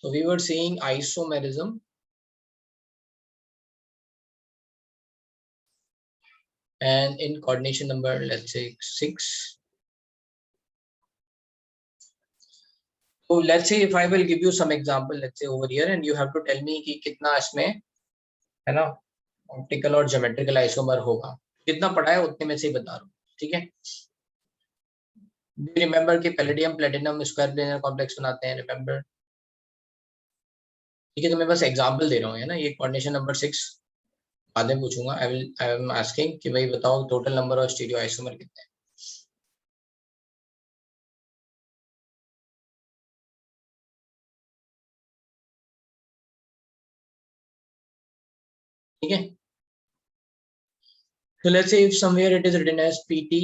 So we were seeing isomerism and in coordination number, let's say 6. So let's say if I will give you some example, let's say over here, and you have to tell me कि कितना इसमें है ना optical और geometrical isomer होगा. जितना पढ़ा है उतने में से ही बता रहा हूँ. ठीक है. रिमेंबर कि palladium platinum square planar complex बनाते हैं. रिमेंबर. ठीक है. तो मैं बस एग्जांपल दे रहा हूँ, है ना. ये कोऑर्डिनेशन नंबर 6 बाद में पूछूंगा. आई एम आस्किंग कि भाई बताओ total number of stereo isomer कितने हैं. ठीक है. So let's say if somewhere it is written as PT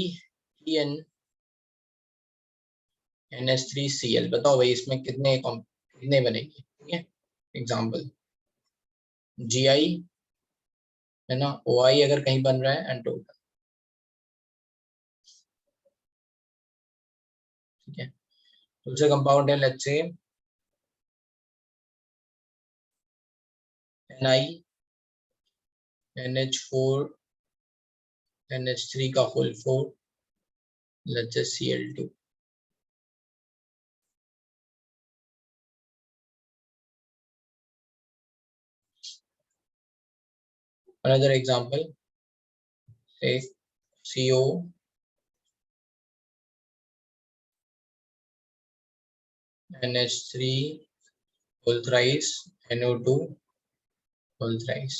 EN NH3Cl, बताओ भाई इसमें कितने बनेंगे. ठीक है. एग्जाम्पल GI है ना, OI अगर कहीं बन रहा है एंड टोटल. ठीक है. दूसरा कंपाउंड है लेट्स से Ni NH4 NH3 का whole 4 let's say Cl2. Another example, say CO NH3 whole thrice NO2 whole thrice.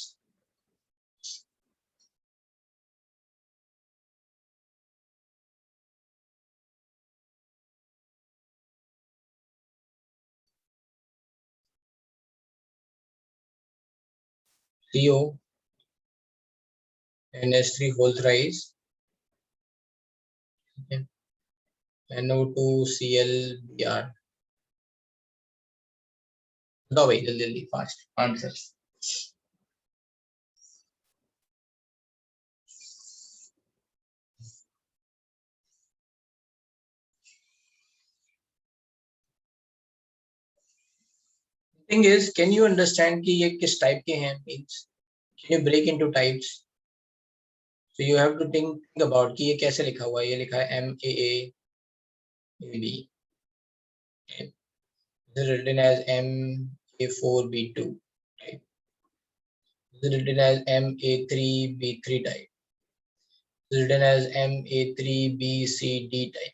CO NH3 whole thrice. Okay. NO2 ClBr. बताओ भाई जल्दी जल्दी fast answer. Thing is can you understand कि ये किस type के हैं. Means can you break into types. So you have to think about कि ये कैसे लिखा हुआ है. ये लिखा है MAAAB. This is written as MA4B2 type. This is written as MA3B3 type. This is written as MA3BCD type.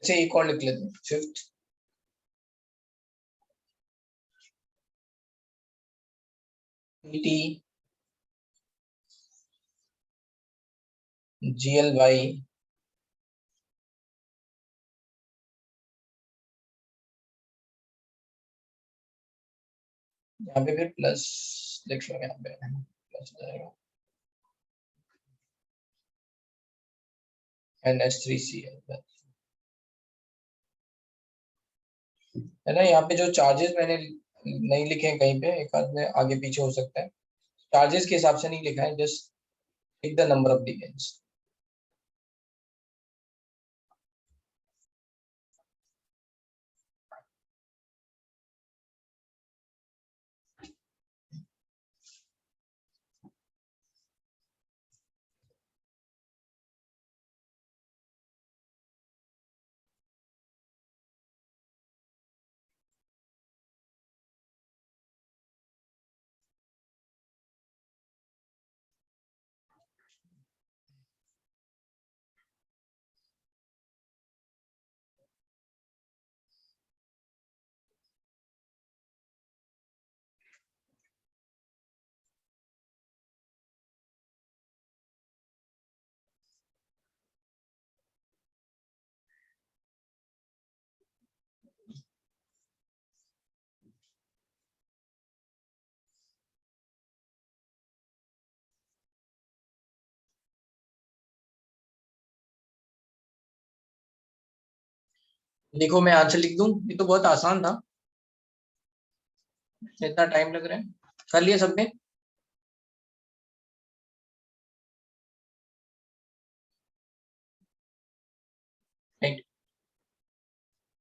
अच्छा एक और लिख लेते हैं. फिफ्थ PT GLY यहाँ पे फिर प्लस लिख लो. यहाँ पे प्लस हो जाएगा NH3Cl है ना. यहाँ पे जो चार्जेस मैंने नहीं लिखे हैं कहीं पे, एक आध में आगे पीछे हो सकता है. चार्जेस के हिसाब से नहीं लिखा है. Just take the number of decades. देखो मैं आंसर लिख दूं, ये तो बहुत आसान था, इतना टाइम लग रहा है। कर लिया सबने? राइट।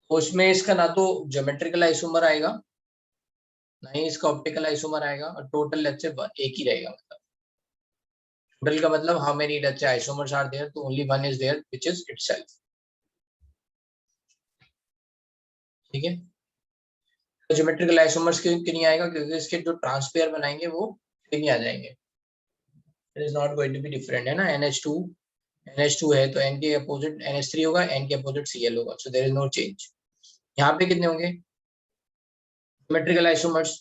उसमें इसका ना तो ज्योमेट्रिकल आइसोमर आएगा, ना ही इसका ऑप्टिकल आइसोमर आएगा, और टोटल लेट्स से एक ही रहेगा। मतलब टोटल का मतलब how many let's say isomers are there, तो only one is there which is itself. ठीक है। तो ज्योमेट्रिकल आइसोमर्स क्यों क्यों नहीं आएगा, क्योंकि इसके जो ट्रांसपेयर बनाएंगे वो नहीं आ जाएंगे। It is not going to be different, है ना। NH2 NH2 है तो N के अपोजिट NH3 होगा, N के अपोजिट Cl होगा, so there is no change. यहाँ पे कितने होंगे ज्योमेट्रिकल आइसोमर्स?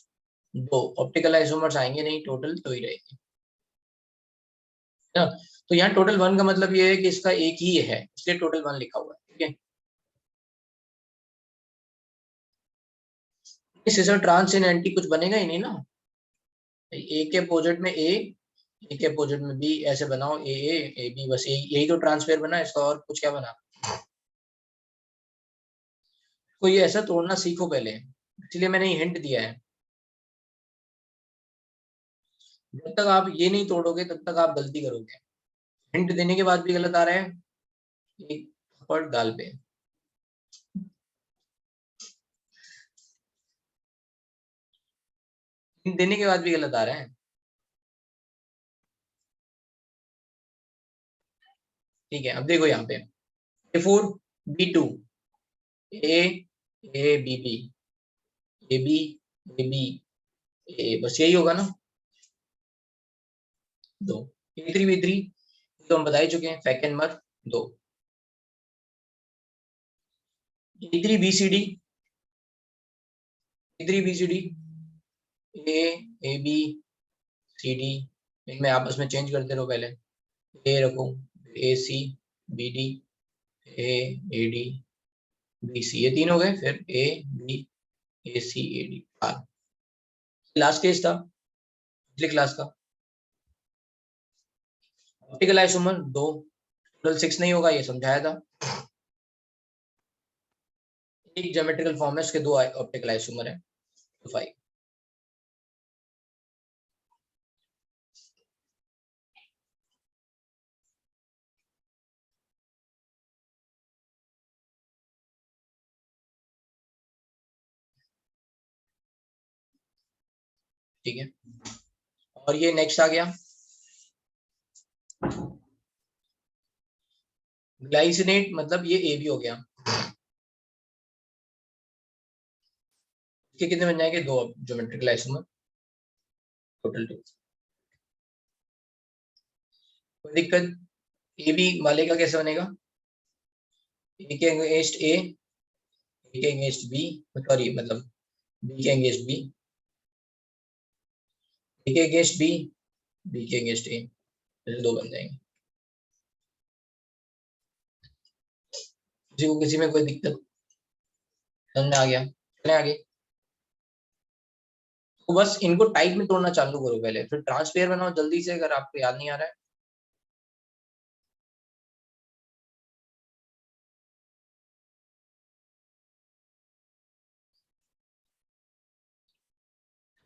दो। ऑप्टिकल आइसोमर्स आएंगे नहीं, टोटल तो ही रहेंगे, है ना। तो यहाँ टोटल वन का मतलब ये है कि इसका एक ही है, इसलिए टोटल वन लिखा हुआ है। ठीक है। सिसर ट्रांस इन एंटी कुछ बनेगा ही नहीं ना। ए के अपोजिट में ए के अपोजिट में बी, ऐसे बनाओ ए बी, बस यही तो ट्रांसफेयर बना, इसका और कुछ क्या बना। तो ये ऐसा तोड़ना सीखो पहले, इसलिए मैंने ये हिंट दिया है। जब तक आप ये नहीं तोड़ोगे तब तक आप गलती करोगे। हिंट देने के बाद भी गलत आ रहा है, एक थप्पड़ गाल पे। हिंट देने के बाद भी गलत आ रहा है। ठीक है, अब देखो यहाँ पे A4 B2 A A B B A B बस यही होगा ना। दो। A3 B3 तो हम बता ही चुके हैं, सेकंड नंबर दो। A3 B C D A B C D इनमें आपस में चेंज करते रहो पहले। ए रखो, AC BD AD BC, ये तीन हो गए, फिर ABACAD। लास्ट केस था पिछले क्लास का। ऑप्टिकल आइसोमर दो, टोटल 6 नहीं होगा, ये समझाया था। एक ज्योमेट्रिकल फॉर्म है, उसके दो ऑप्टिकल आइसोमर है, तो 5। ठीक है। और ये नेक्स्ट आ गया ग्लाइसिनेट, मतलब ये ए भी हो गया। इसके कितने बन जाएंगे, दो ज्योमेट्रिकल आइसोमर, टोटल 2। कोई दिक्कत? ए बी वाले का कैसे बनेगा, ए के अगेंस्ट ए के अगेंस्ट बी, सॉरी मतलब बी के अगेंस्ट बी, ए के अगेंस्ट बी के अगेंस्ट ए, दो बन जाएंगे। किसी को किसी में कोई दिक्कत? समझ में आ गया, चले आगे। तो बस इनको टाइप में तोड़ना चालू करो पहले, फिर ट्रांसपेयर बनाओ जल्दी से, अगर आपको याद नहीं आ रहा है।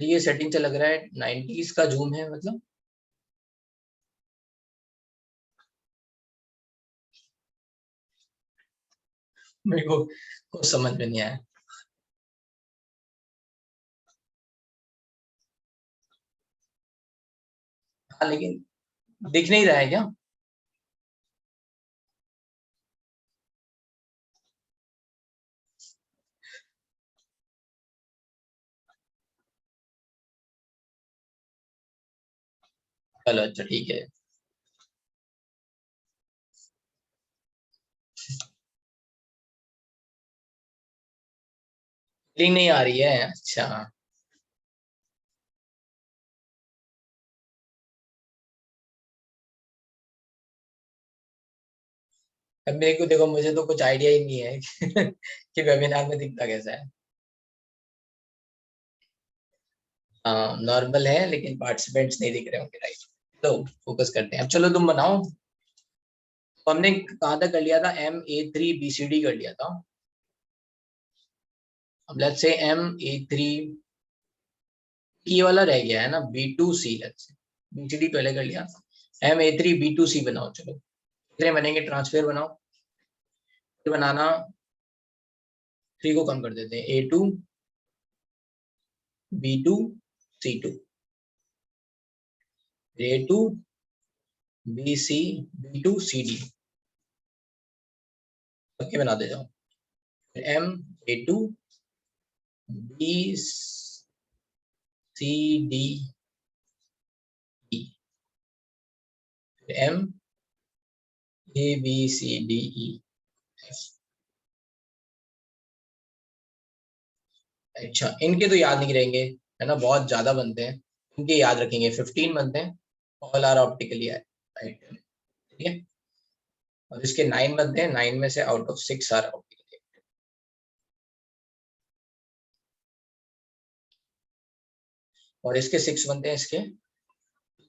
तो ये सेटिंग से लग रहा है 90s का जूम है मतलब। मेरे को कुछ समझ में नहीं आया। हाँ लेकिन दिख नहीं रहा है क्या? चलो अच्छा ठीक है। लिंक नहीं आ रही है, अच्छा। अब मेरे को देखो, मुझे तो कुछ आइडिया ही नहीं है कि वेबिनार में दिखता कैसा है। हाँ नॉर्मल है, लेकिन पार्टिसिपेंट्स नहीं दिख रहे होंगे, राइट। तो फोकस करते हैं अब, चलो तुम बनाओ। तो हमने कहाँ तक कर लिया था, MA3 BCD कर लिया था। अब लेट्स से M A3, ये वाला रह गया है ना B2C, लेट्स से BCD पहले कर लिया, M A3 B2C बनाओ, चलो कितने बनेंगे, ट्रांसफर बनाओ, फिर बनाना 3 को कम कर देते हैं, A2 B2 C2, A2 BC B2 CD सबके बना दे जाओ, M A2 BCD E, MABCDE F। अच्छा, इनके तो याद नहीं रहेंगे, है ना, बहुत ज्यादा बनते हैं, इनके याद रखेंगे, 15 बनते हैं, ऑल आर ऑप्टिकली राइट, ठीक है, और इसके 9 बनते हैं, 9 में से आउट ऑफ 6 आर ऑप्टिकली, और इसके 6 बनते हैं, इसके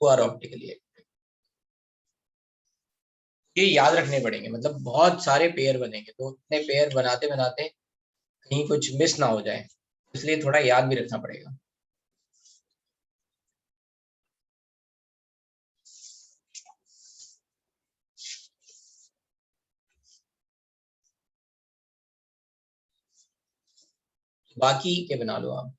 2 आर ऑप्टिकली। ये याद रखने पड़ेंगे, मतलब बहुत सारे पेयर बनेंगे, तो इतने पेयर बनाते बनाते कहीं कुछ मिस ना हो जाए, इसलिए थोड़ा याद भी रखना पड़ेगा। बाकी के बना लो आप।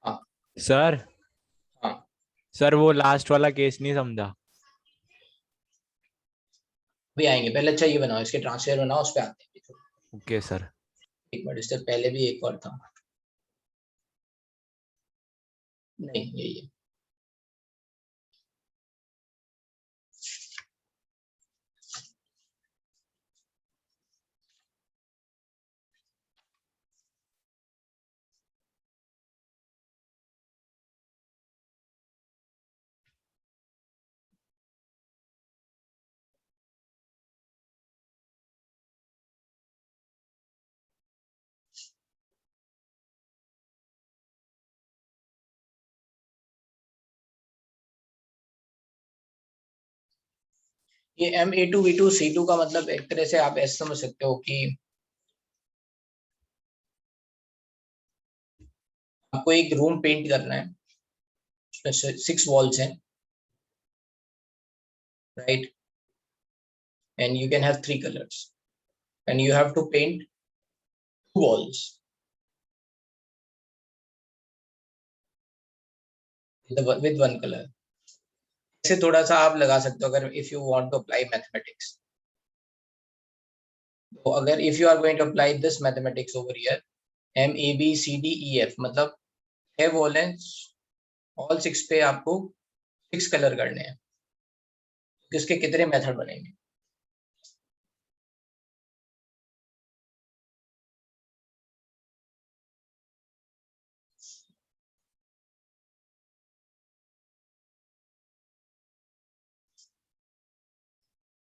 हाँ सर हाँ, सर वो लास्ट वाला केस नहीं समझा। भी आएंगे, पहले अच्छा ये बनाओ, इसके ट्रांसफर बनाओ, उस पर आते हैं। Okay sir. एक मिनट, इससे पहले भी एक और था, नहीं यही है। ये MA2 B2 C2 का मतलब एक तरह से आप ऐसे समझ सकते हो कि आपको एक रूम पेंट करना है, उसमें 6 वॉल्स हैं, right, and you can have 3 colours, and you have to paint 2 walls with 1 color। ऐसे थोड़ा सा आप लगा सकते हो, अगर if you want to apply mathematics, तो अगर if you are going to apply this mathematics over here, MABCDEF, मतलब 6 वॉल हैं, ऑल 6 पे आपको 6 कलर करने हैं, किसके कितने मेथड बनेंगे।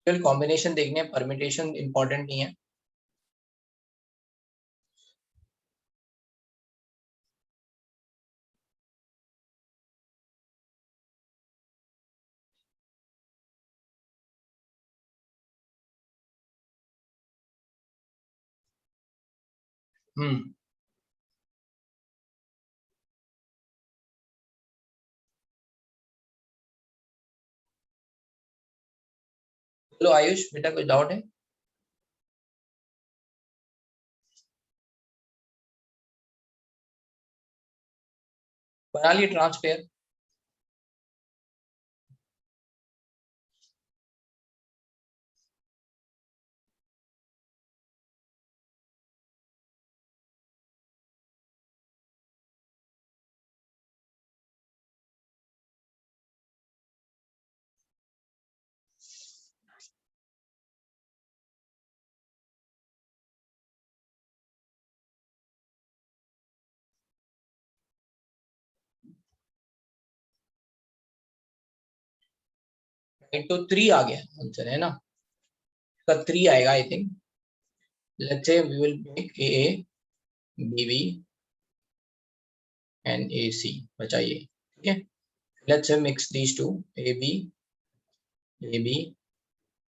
कॉम्बिनेशन देखने हैं, परमिटेशन इंपॉर्टेंट नहीं है। हम्म, चलो आयुष बेटा, कुछ डाउट है? बना लिए ट्रांसपेयर? राइट, तो 3 आ गया आंसर, है ना। का 3 आएगा I think. Let's say we will make A B B and A C. बचाइए. ठीक है. Let's say mix these two A B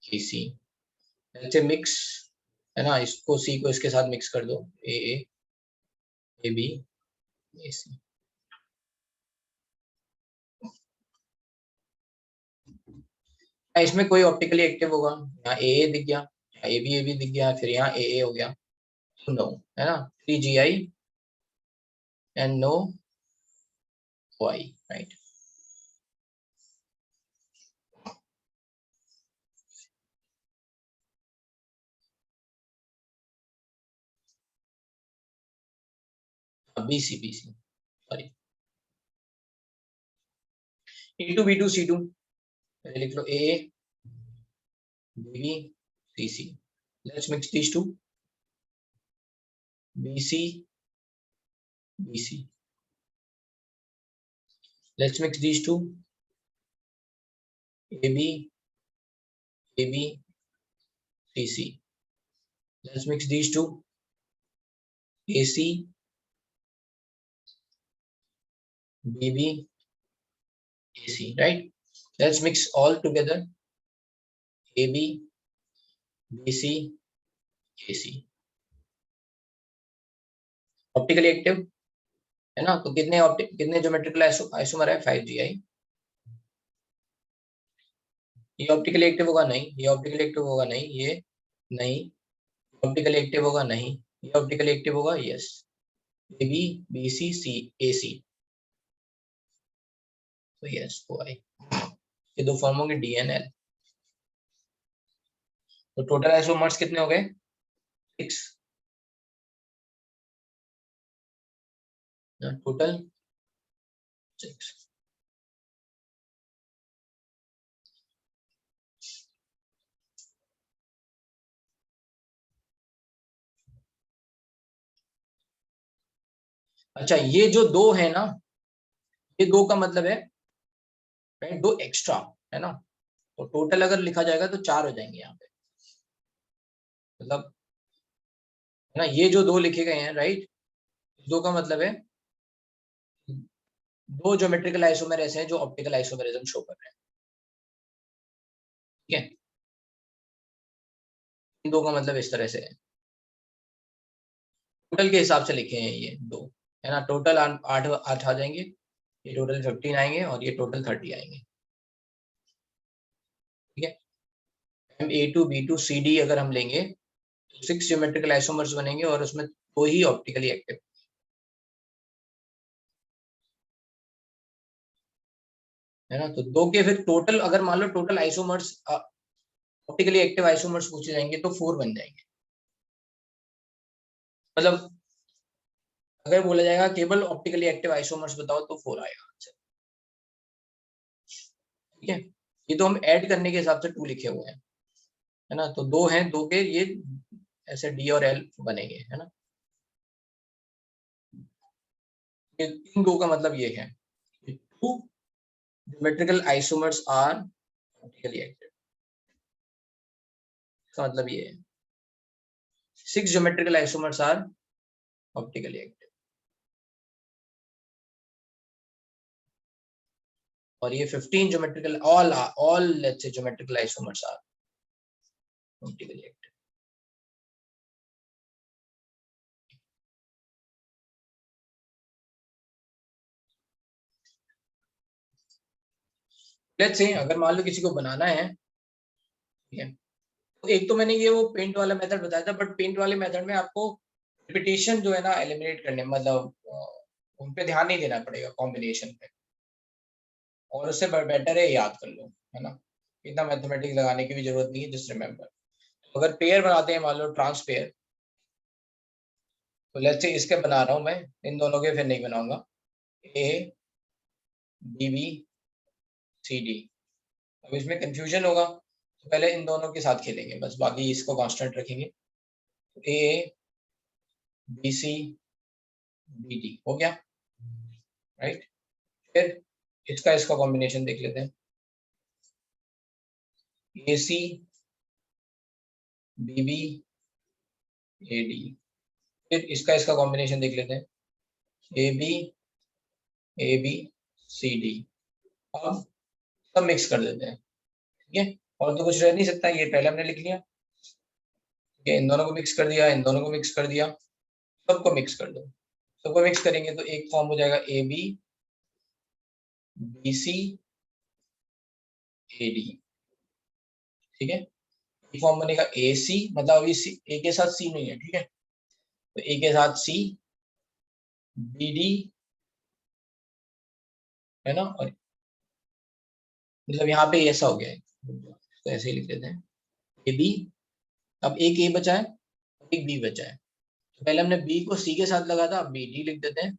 A C. Let's say mix, है ना, इसको सी को इसके साथ मिक्स कर दो. ए बी ए सी. इसमें कोई ऑप्टिकली एक्टिव होगा? यहाँ ए दिख गया, ए बी दिख गया, फिर यहाँ ए हो गया. नो, है ना. 3GI and know why. Right. BC sorry. E2 B2 C2. पहले लिख लो A B C C. Let's mix these two. BC BC. Let's mix these two. AB CC. Let's mix these two. AC BB AC. Right. Let's mix all together. AB BC AC. Optically active, है ना. तो कितने geometrical isomer है? 5GI. ये optically active होगा? नहीं. ये optically active होगा? नहीं. ये नहीं. ऑप्टिकली एक्टिव होगा? नहीं. ये ऑप्टिकली एक्टिव होगा? Yes. AB BC C AC. तो यस वो आई. ये दो फॉर्म होंगे DNL. तो टोटल आइसोमर्स कितने हो गए? 6. टोटल 6. अच्छा, ये जो दो है ना, ये दो का मतलब है राइट, दो एक्स्ट्रा, है ना. तो टोटल अगर लिखा जाएगा तो 4 हो जाएंगे यहाँ पे. मतलब, है ना, ये जो दो लिखे गए हैं राइट, दो का मतलब है दो ज्योमेट्रिकल आइसोमर ऐसे हैं जो ऑप्टिकल आइसोमरिज्म शो कर रहे हैं. ठीक है. इन दो का मतलब इस तरह से है. टोटल के हिसाब से लिखे हैं ये दो, है ना. टोटल 8 आ जाएंगे, ये टोटल 15 आएंगे और ये टोटल 30 आएंगे. ठीक है. A2 B2 CD अगर हम लेंगे तो 6 ज्योमेट्रिकल आइसोमर्स बनेंगे और उसमें दो ही ऑप्टिकली एक्टिव. है ना. तो दो के फिर टोटल, अगर मान लो total isomers optically active isomers पूछे जाएंगे तो 4 बन जाएंगे. मतलब अगर बोला जाएगा केवल ऑप्टिकली एक्टिव आइसोमर्स बताओ तो 4 आएगा. ठीक है. ये तो हम ऐड करने के हिसाब से 2 लिखे हुए हैं, है ना. तो दो हैं, दो के ये ऐसे D और L बनेंगे, है ना. ये इन दो का मतलब ये है 2 geometrical isomers are optically active. इसका मतलब ये है 6 geometrical isomers are optically active. और ये 15 geometrical all let's say geometrical isomers are optically active. Let's say अगर मान लो किसी को बनाना है, ठीक है, तो एक तो मैंने ये वो पेंट वाला मेथड बताया था, बट पेंट वाले मेथड में आपको रिपीटेशन जो है ना एलिमिनेट करने, मतलब उन पे ध्यान नहीं देना पड़ेगा कॉम्बिनेशन पे, और उससे बेटर है याद कर लो, है ना. इतना मैथमेटिक्स लगाने की भी जरूरत नहीं है. Just remember. तो अगर पेयर बनाते हैं, मान लो ट्रांस पेयर, तो लेट्स से इसके बना रहा हूं मैं, इन दोनों के फिर नहीं बनाऊंगा. A B B C D. अब इसमें कंफ्यूजन होगा तो पहले इन दोनों के साथ खेलेंगे बस, बाकी इसको कांस्टेंट रखेंगे. A B C B D हो गया, राइट. फिर इसका कॉम्बिनेशन देख लेते हैं. AC BB AD, फिर इसका इसका कॉम्बिनेशन देख लेते हैं, AB AB CD। अब सब मिक्स कर देते हैं, ठीक है, और तो कुछ रह नहीं सकता, ये पहले हमने लिख लिया, ये इन दोनों को मिक्स कर दिया, इन दोनों को मिक्स कर दिया, सबको मिक्स कर दो। सबको मिक्स करेंगे तो एक फॉर्म हो जाएगा AB BC AD, ठीक है। एक फॉर्म बनेगा AC, मतलब अभी A के साथ C नहीं है, ठीक है, तो A के साथ C BD, है ना, और मतलब यहाँ पे ऐसा हो गया है, तो ऐसे ही लिख देते हैं AB। अब एक A बचा है, एक B बचा है, तो पहले हमने B को C के साथ लगा था, अब BD लिख देते हैं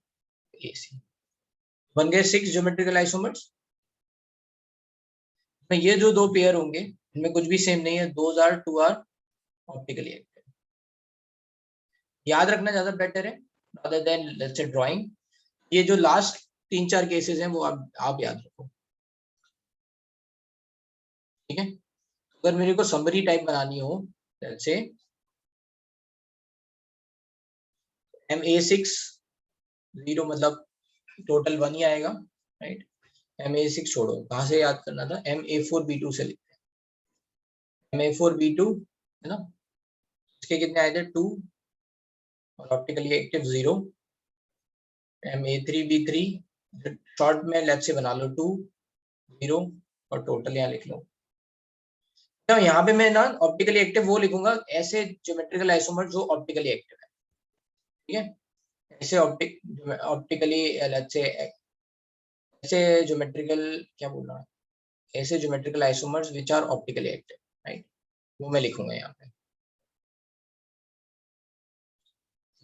AC। बन गए 6 ज्योमेट्रिकल आइसोमर्स। तो ये जो दो पेयर होंगे इनमें कुछ भी सेम नहीं है, those are two are optically active. याद रखना ज्यादा बेटर है rather than let's say drawing. ये जो लास्ट 3-4 केसेस हैं वो आप याद रखो, ठीक है। अगर मेरे को समरी टाइप बनानी हो, let's say MA6 0, मतलब टोटल 1 ही आएगा, राइट। MA6 छोड़ो, कहाँ से याद करना था, MA4B2 से लिखते हैं, MA4B2, है ना, इसके कितने आए थे 2, और ऑप्टिकली एक्टिव 0। MA3B3 शॉर्ट में लेफ्ट से बना लो 2 0, और टोटल यहाँ लिख लो। तो यहाँ पे मैं ना ऑप्टिकली एक्टिव वो लिखूंगा ऐसे ज्योमेट्रिकल आइसोमर जो ऑप्टिकली एक्टिव है, ठीक है, ऐसे ऑप्टिकली लेट्स से ऐसे ज्योमेट्रिकल, क्या बोल रहा है, ऐसे geometrical isomers which are optically active, right, वो मैं लिखूंगा यहाँ पे।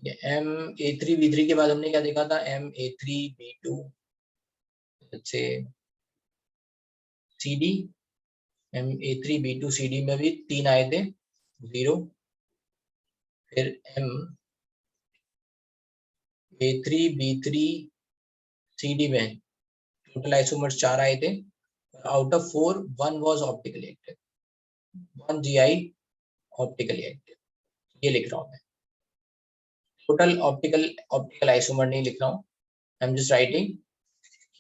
MA3B3 के बाद हमने क्या देखा था, MA3B2 से CD, MA3B2 CD में भी 3 आए थे 0, फिर MA3B3 CD में टोटल आइसोमर्स 4 आए थे, out of 4 1 was optically active, 1 GI optically active, ये लिख रहा हूँ मैं। टोटल ऑप्टिकल आइसोमर नहीं लिख रहा हूँ, आई एम जस्ट राइटिंग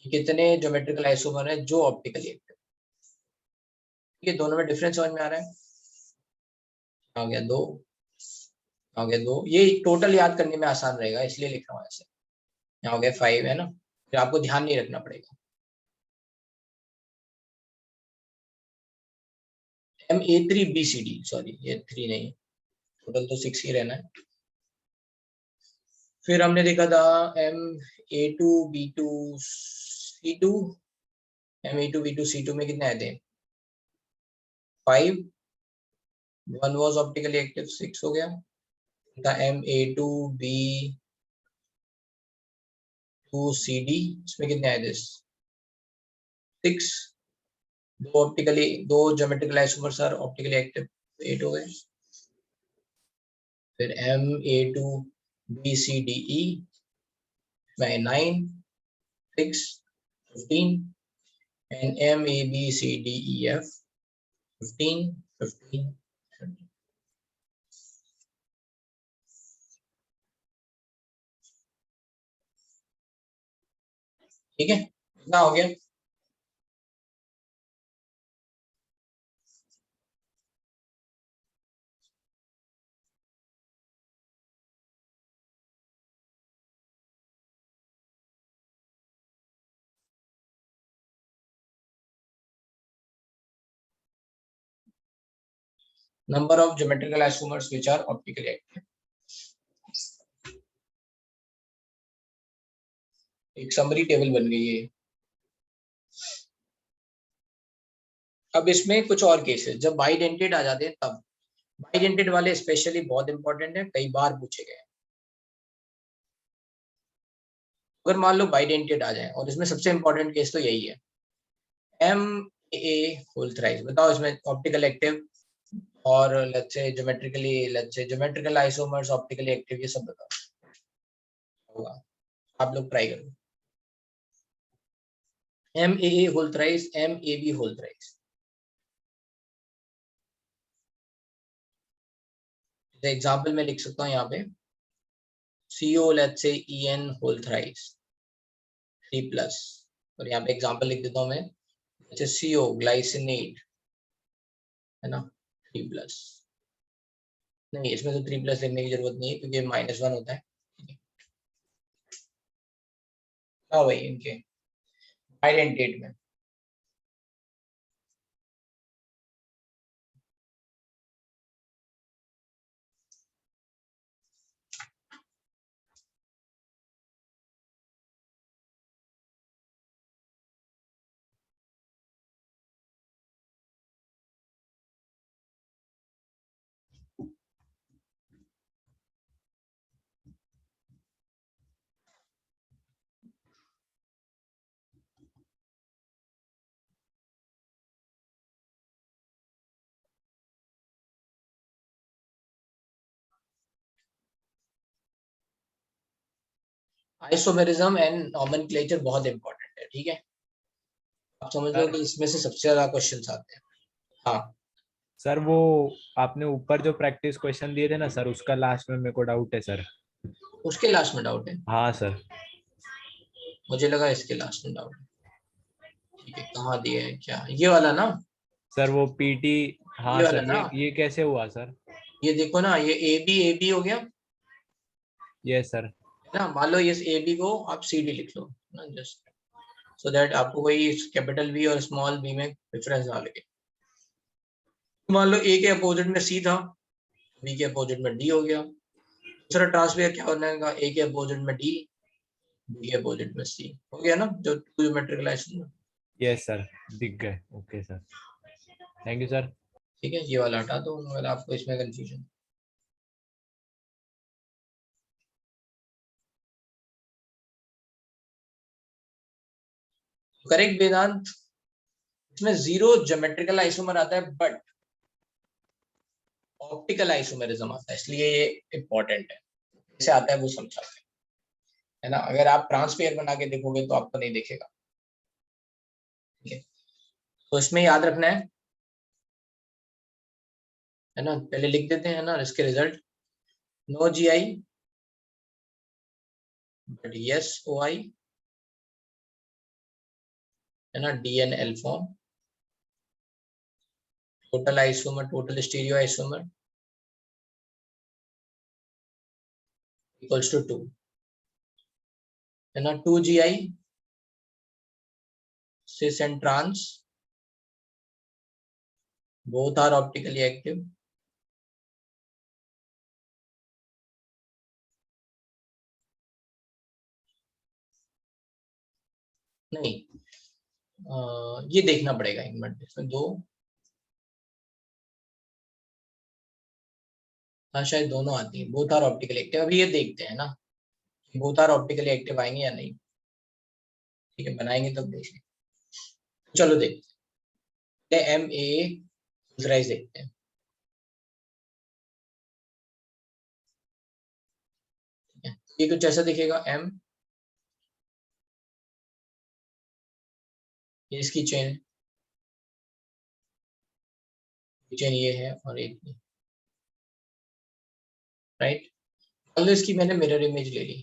कितने ज्योमेट्रिकल आइसोमर है जो ऑप्टिकली एक्टिव। ये दोनों में डिफरेंस समझ में आ रहा है, आ गया 2, आ गया 2, ये टोटल याद करने में आसान रहेगा इसलिए लिख रहा हूँ ऐसे। यहाँ हो गया 5, है ना, फिर आपको ध्यान नहीं रखना पड़ेगा। MA3BCD, सॉरी ये 3 नहीं, टोटल तो 6 ही रहना है। फिर हमने देखा था MA2B2C2, MA2B2C2 में कितने आए थे 5, 1 वाज ऑप्टिकली एक्टिव 6 हो गया था। MA2B2CD, इसमें कितने आए थे 6, दो geometrical isomers are optically active 8 हो गए। फिर MA2BCDE में 9 6 15, and MABCDEF 15 15 17। ठीक है, कितना हो गया, number of geometrical isomers which are optically active. एक समरी टेबल बन गई है। अब इसमें कुछ और केसेस, जब बाइडेंटेड आ जाते हैं तब, बाइडेंटेड वाले स्पेशली बहुत इंपॉर्टेंट है, कई बार पूछे गए। अगर मान लो बाइडेंटेड आ जाए, और इसमें सबसे इंपॉर्टेंट केस तो यही है, MA होल थ्राइस, बताओ इसमें ऑप्टिकल एक्टिव और let's say geometrical isomers optically active, ये सब बताओ होगा, आप लोग ट्राई करो। MAA whole thrice, MAB whole thrice, example में लिख सकता हूँ यहाँ पे CO let's say EN whole thrice 3+, और यहाँ पे एग्जाम्पल लिख देता हूँ मैं, जैसे CO ग्लाइसिनेट है ना 3+, नहीं इसमें तो 3+ लिखने की जरूरत नहीं है क्योंकि -1 होता है। हाँ भाई इनके आइडेंटेट में आइसोमेरिज्म एंड नॉमेनक्लेचर बहुत इंपॉर्टेंट है, ठीक है। आप समझ लो सर कि इसमें से सबसे ज्यादा क्वेश्चंस आते हैं। हाँ सर वो आपने ऊपर जो प्रैक्टिस क्वेश्चन दिए थे ना सर, उसका लास्ट में मेरे को डाउट है सर। उसके लास्ट में डाउट है, हाँ सर। मुझे लगा इसके लास्ट में डाउट है। ठीक है कहाँ दिए है क्या, ये वाला ना, सर वो पीटी। ये हाँ वाला सर, ना, ये कैसे हुआ सर? ये देखो ना, ये ए बी हो गया है ये सर। ना। मान लो ये ए बी को आप सी डी लिख लो ना, जस्ट सो दैट आपको वही कैपिटल बी और स्मॉल बी में डिफरेंस ना लगे। मान लो ए के अपोजिट में सी था, बी के अपोजिट में डी हो गया। दूसरा ट्रांसफर क्या होने का, ए के अपोजिट में डी, बी के अपोजिट में सी हो गया ना, जो two geometrical isomer. Yes sir, दिख गए। Okay sir, thank you sir. ठीक है ये वाला हटा दो अगर आपको इसमें कंफ्यूजन। करेक्ट वेदांत, इसमें 0 ज्योमेट्रिकल आइसोमर आता है बट ऑप्टिकल आइसोमेरिज्म आता है, इसलिए ये इंपॉर्टेंट है। कैसे आता है वो समझाते हैं, है ना। अगर आप ट्रांसपेयर बना के देखोगे तो आपको नहीं दिखेगा, ठीक है। तो इसमें याद रखना है ना, पहले लिख देते हैं ना इसके result. No GI but yes OI, है ना, DNL form, total isomer, total stereo isomer equals to 2, है ना। 2GI cis and trans both are optically active, नहीं ये देखना पड़ेगा एक मिनट, इसमें दो, हाँ शायद दोनों आती हैं, बोथ आर ऑप्टिकली एक्टिव। अभी ये देखते हैं ना बोथ आर ऑप्टिकली एक्टिव आएंगे या नहीं, ठीक है बनाएंगे तब देखेंगे। चलो देखते हैं, MAA देखते हैं। ये कुछ ऐसा दिखेगा M, ये इसकी चेन, चेन ये है और एक ये, राइट। मान लो इसकी मैंने मिरर इमेज ले ली,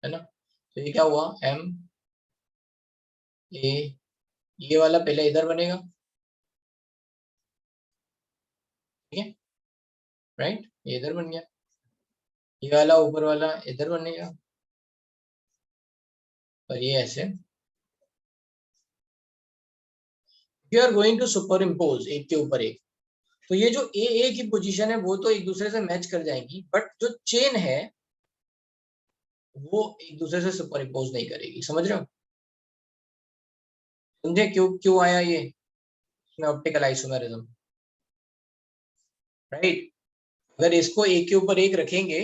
है ना। तो ये क्या हुआ, MA, ये वाला पहले इधर बनेगा, ठीक है, राइट, ये इधर बन गया। ये वाला ऊपर वाला इधर बनेगा और ये ऐसे। You are going to superimpose एक के ऊपर एक, तो ये जो ए की पोजीशन है वो तो एक दूसरे से मैच कर जाएंगी, बट जो चेन है वो एक दूसरे से सुपर इम्पोज नहीं करेगी, समझ रहे हो। समझे क्यों क्यों आया ये इसमें ऑप्टिकल आइसोमेरिज्म, राइट। अगर इसको एक के ऊपर एक रखेंगे,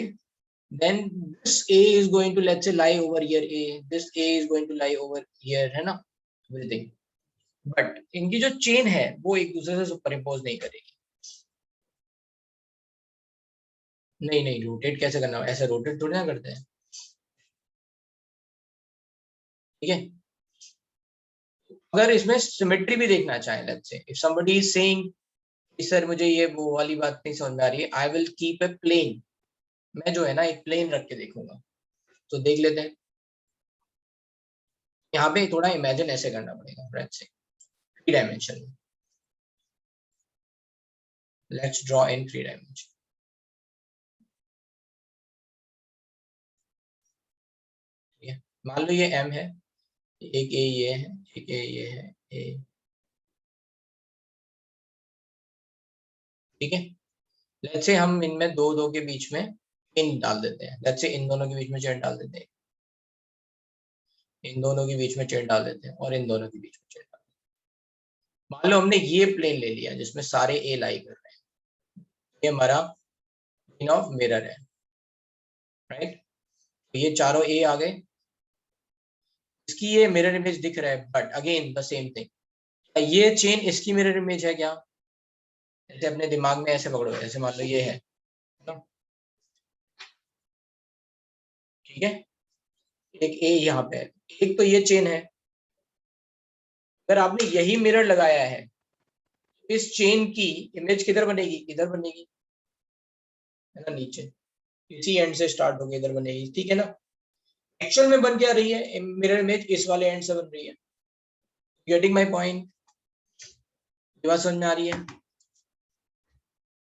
then this A is going to let's say lie over here A, this A is going to lie over here, है ना, everything, बट इनकी जो चेन है वो एक दूसरे से सुपर इम्पोज नहीं करेगी। नहीं नहीं रोटेट कैसे करना, ऐसे रोटेट थोड़ी ना करते हैं, ठीक है। अगर इसमें सिमेट्री भी देखना चाहे, let's say if somebody is saying sir मुझे ये वो वाली बात नहीं समझ में आ रही है। I will keep a plane, मैं जो है ना एक प्लेन रख के देखूंगा। तो देख लेते हैं, यहाँ पे थोड़ा इमेजिन ऐसे करना पड़ेगा फ्रेंड्स से, 3 डायमेंशन में। Let's draw in 3 dimension. ठीक है, मान लो ये m है, एक ए ये है, एक ए ये है, ए, ठीक है। लेट्स से हम इनमें दो दो के बीच में इन डाल देते हैं, लेट्स से इन दोनों के बीच में चेन डाल देते हैं, इन दोनों के बीच में चेन डाल देते हैं, और इन दोनों के बीच में चेन डाल देते हैं। मान लो हमने ये प्लेन ले लिया जिसमें सारे ए लाई कर रहे हैं, ये हमारा प्लेन ऑफ मिरर है, राइट। तो ये चारों ए आ गए, इसकी ये मिरर इमेज दिख रहा है, but again the same thing, ये चेन इसकी मिरर इमेज है क्या? ऐसे अपने दिमाग में ऐसे पकड़ो, ऐसे मान लो ये है ना, ठीक है। एक ए यहाँ पे है, एक तो ये चेन है। अगर आपने यही मिरर लगाया है, इस चेन की इमेज किधर बनेगी? इधर बनेगी, है ना, नीचे इसी एंड से स्टार्ट होकर इधर बनेगी, ठीक है ना। एक्चुअल में बन क्या रही है? मिरर इमेज इस वाले एंड से बन रही है। Getting my point? ये बात समझ में आ रही है?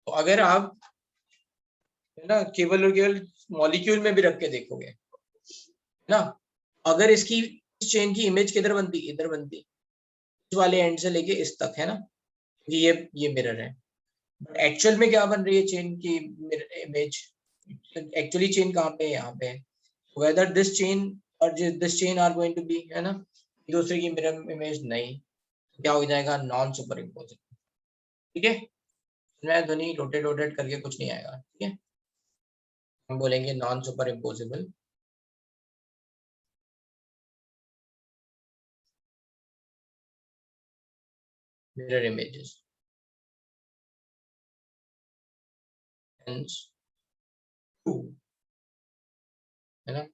तो अगर आप, है ना, केवल और केवल मॉलिक्यूल में भी रख के देखोगे, है ना, अगर इसकी इस चेन की इमेज किधर बनती? इधर बनती, इस वाले एंड से लेके इस तक, है ना, ये मिरर है। बट एक्चुअल में क्या बन रही है चेन की इमेज? एक्चुअली चेन कहाँ पे है? यहाँ पे है। वेदर दिस चेन और this chain are going to be, है ना, एक दूसरे की मिरर इमेज नहीं, क्या हो जाएगा? नॉन सुपर इम्पोजिबल, ठीक है। मैं ध्वनि रोटेट रोटेट करके कुछ नहीं आएगा, ठीक है। हम बोलेंगे non super imposable mirror images, hence true, है ना,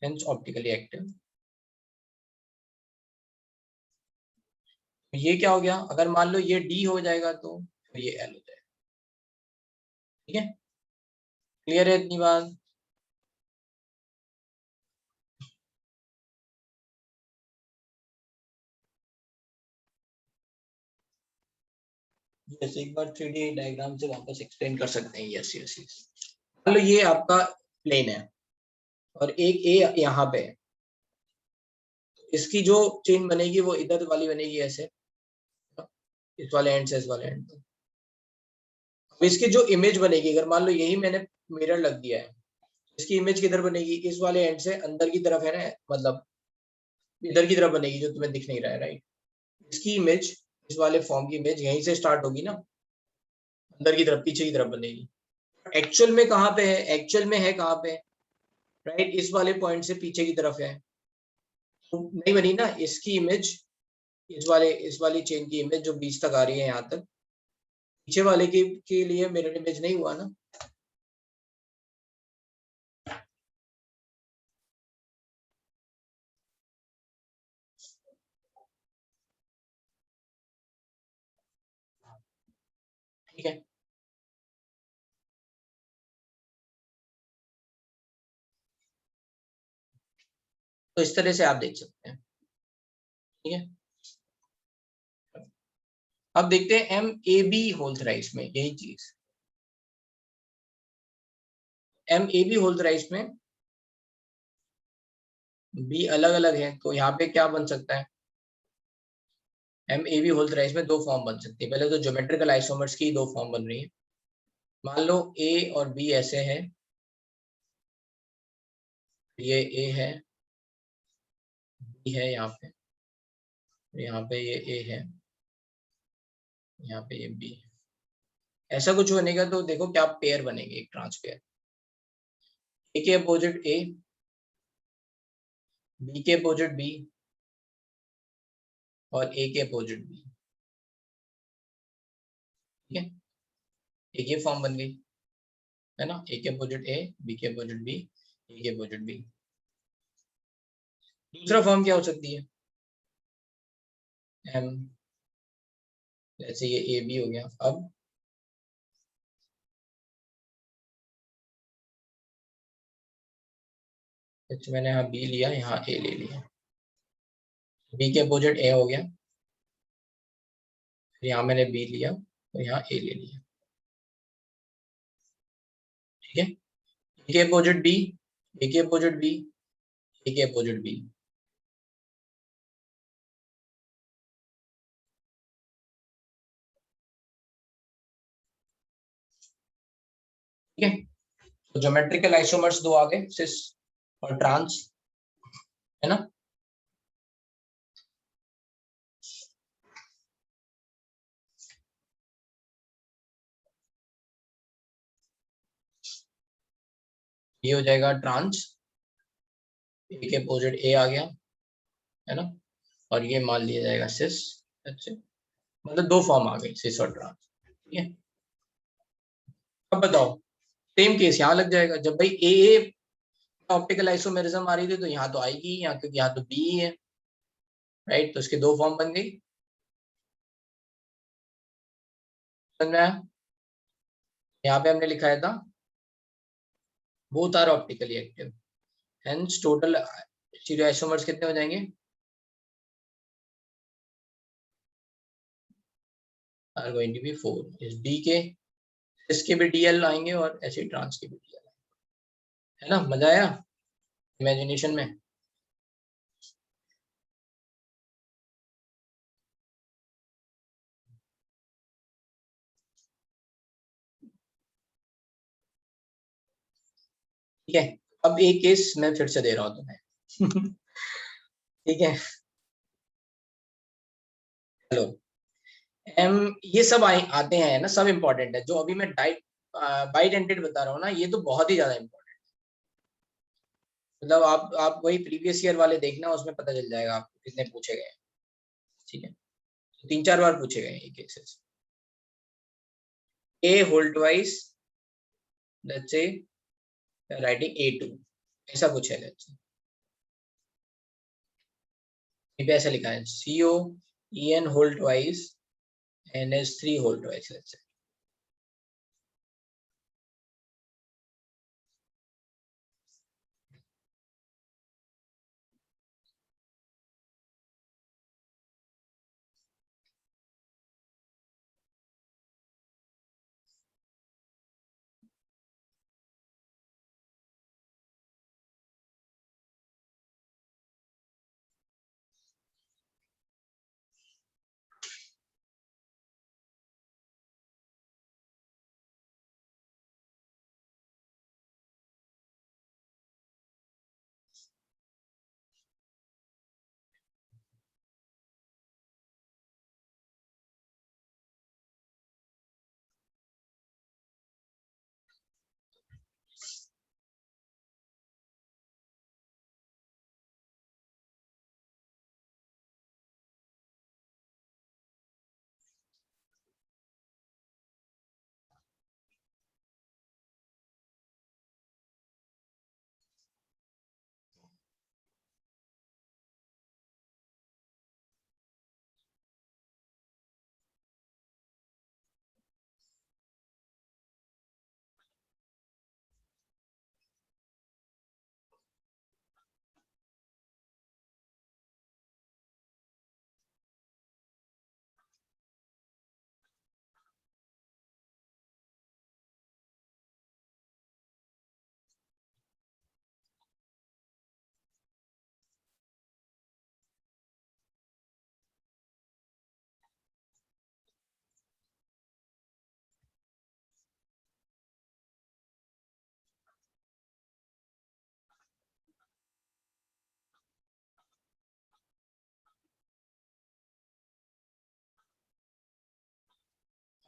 hence ऑप्टिकली एक्टिव। ये क्या हो गया? अगर मान लो ये डी हो जाएगा तो फिर ये एल हो जाएगा, ठीक है। क्लियर है इतनी बात? जैसे एक बार 3D डायग्राम से वापस एक्सप्लेन कर सकते हैं। यस यस यस, मान लो ये आपका प्लेन है और एक ए यहाँ पे है, इसकी जो चेन बनेगी वो इधर वाली बनेगी, ऐसे इस वाले एंड से इस वाले एंड तक। अब इसकी जो इमेज बनेगी, अगर मान लो यही मैंने मिरर लग दिया है, इसकी इमेज किधर बनेगी? इस वाले एंड से अंदर की तरफ, है ना, मतलब इधर की तरफ बनेगी, जो तुम्हें दिख नहीं रहा है, राइट। इसकी इमेज, इस वाले फॉर्म की इमेज यहीं से स्टार्ट होगी ना, अंदर की तरफ, पीछे की तरफ बनेगी। एक्चुअल में कहाँ पे है? एक्चुअल में है कहाँ पे? राइट, इस वाले पॉइंट से पीछे की तरफ है, तो नहीं बनी ना इसकी इमेज। इस वाली चेन की इमेज जो बीच तक आ रही है यहाँ तक, पीछे वाले के लिए मिरर इमेज नहीं हुआ ना। ठीक है, तो इस तरह से आप देख सकते हैं, ठीक है। अब देखते हैं M A B whole thrice में यही चीज, M A B whole thrice में बी अलग अलग है, तो यहाँ पे क्या बन सकता है? M A B whole thrice में दो फॉर्म बन सकती है। पहले तो ज्योमेट्रिकल आइसोमर्स की दो फॉर्म बन रही है। मान लो ए और बी ऐसे है, ये ए है, बी है यहाँ पे, यहाँ पे ये ए है, यहाँ पे ये बी है। ऐसा कुछ बनेगा तो देखो क्या पेयर बनेंगे, एक ट्रांस पेयर, ए के अपोजिट ए, बी के अपोजिट बी, और ए के अपोजिट बी, ठीक है। एक ये फॉर्म बन गई, है ना, ए के अपोजिट ए, बी के अपोजिट बी, ए के अपोजिट बी। दूसरा फॉर्म क्या हो सकती है? एम जैसे ये ए बी हो गया। अब मैंने यहाँ बी लिया, यहाँ ए ले लिया, बी के अपोजिट ए हो गया, फिर यहाँ मैंने बी लिया तो यहाँ ए ले लिया, ठीक है। ए के अपोजिट बी, ए के अपोजिट बी, ए के अपोजिट बी, ठीक है। तो ज्योमेट्रिकल आइसोमर्स दो आ गए, सिस और ट्रांस, है ना। ये हो जाएगा ट्रांस, ए के अपोजिट ए आ गया, है ना, और ये मान लिया जाएगा सिस। अच्छा, मतलब दो फॉर्म आ गई, सिस और ट्रांस, ठीक है। अब बताओ, सेम केस यहाँ लग जाएगा, जब भाई ए ऑप्टिकल आइसोमेरिज्म आ रही थी तो यहाँ तो आएगी यहाँ, क्योंकि यहाँ तो बी है, राइट। तो इसके दो फॉर्म बन गई, समझ में आया। यहाँ पे हमने लिखा था both are optically active, hence total stereo isomers कितने हो जाएंगे, आर गोइंग टू बी 4। इस डी के, इसके भी डीएल आएंगे और ऐसे ट्रांस के भी डीएल, है ना। मजा आया इमेजिनेशन में। ठीक है, अब एक केस मैं फिर से दे रहा हूँ तुम्हें। ठीक है, हेलो। एम, ये सब आते हैं ना, सब इंपॉर्टेंट है। जो अभी मैं डाइट बाइडेंटेड बता रहा हूँ ना, ये तो बहुत ही ज्यादा इंपॉर्टेंट, मतलब आप वही प्रीवियस ईयर वाले देखना, उसमें पता चल जाएगा आपको कितने पूछे गए हैं, ठीक है। तो 3-4 बार पूछे गए ये cases. A whole twice, let's say writing A2, ऐसा कुछ है, लेट्स से ऐसा लिखा है COEN whole twice NH3 whole twice, let's say.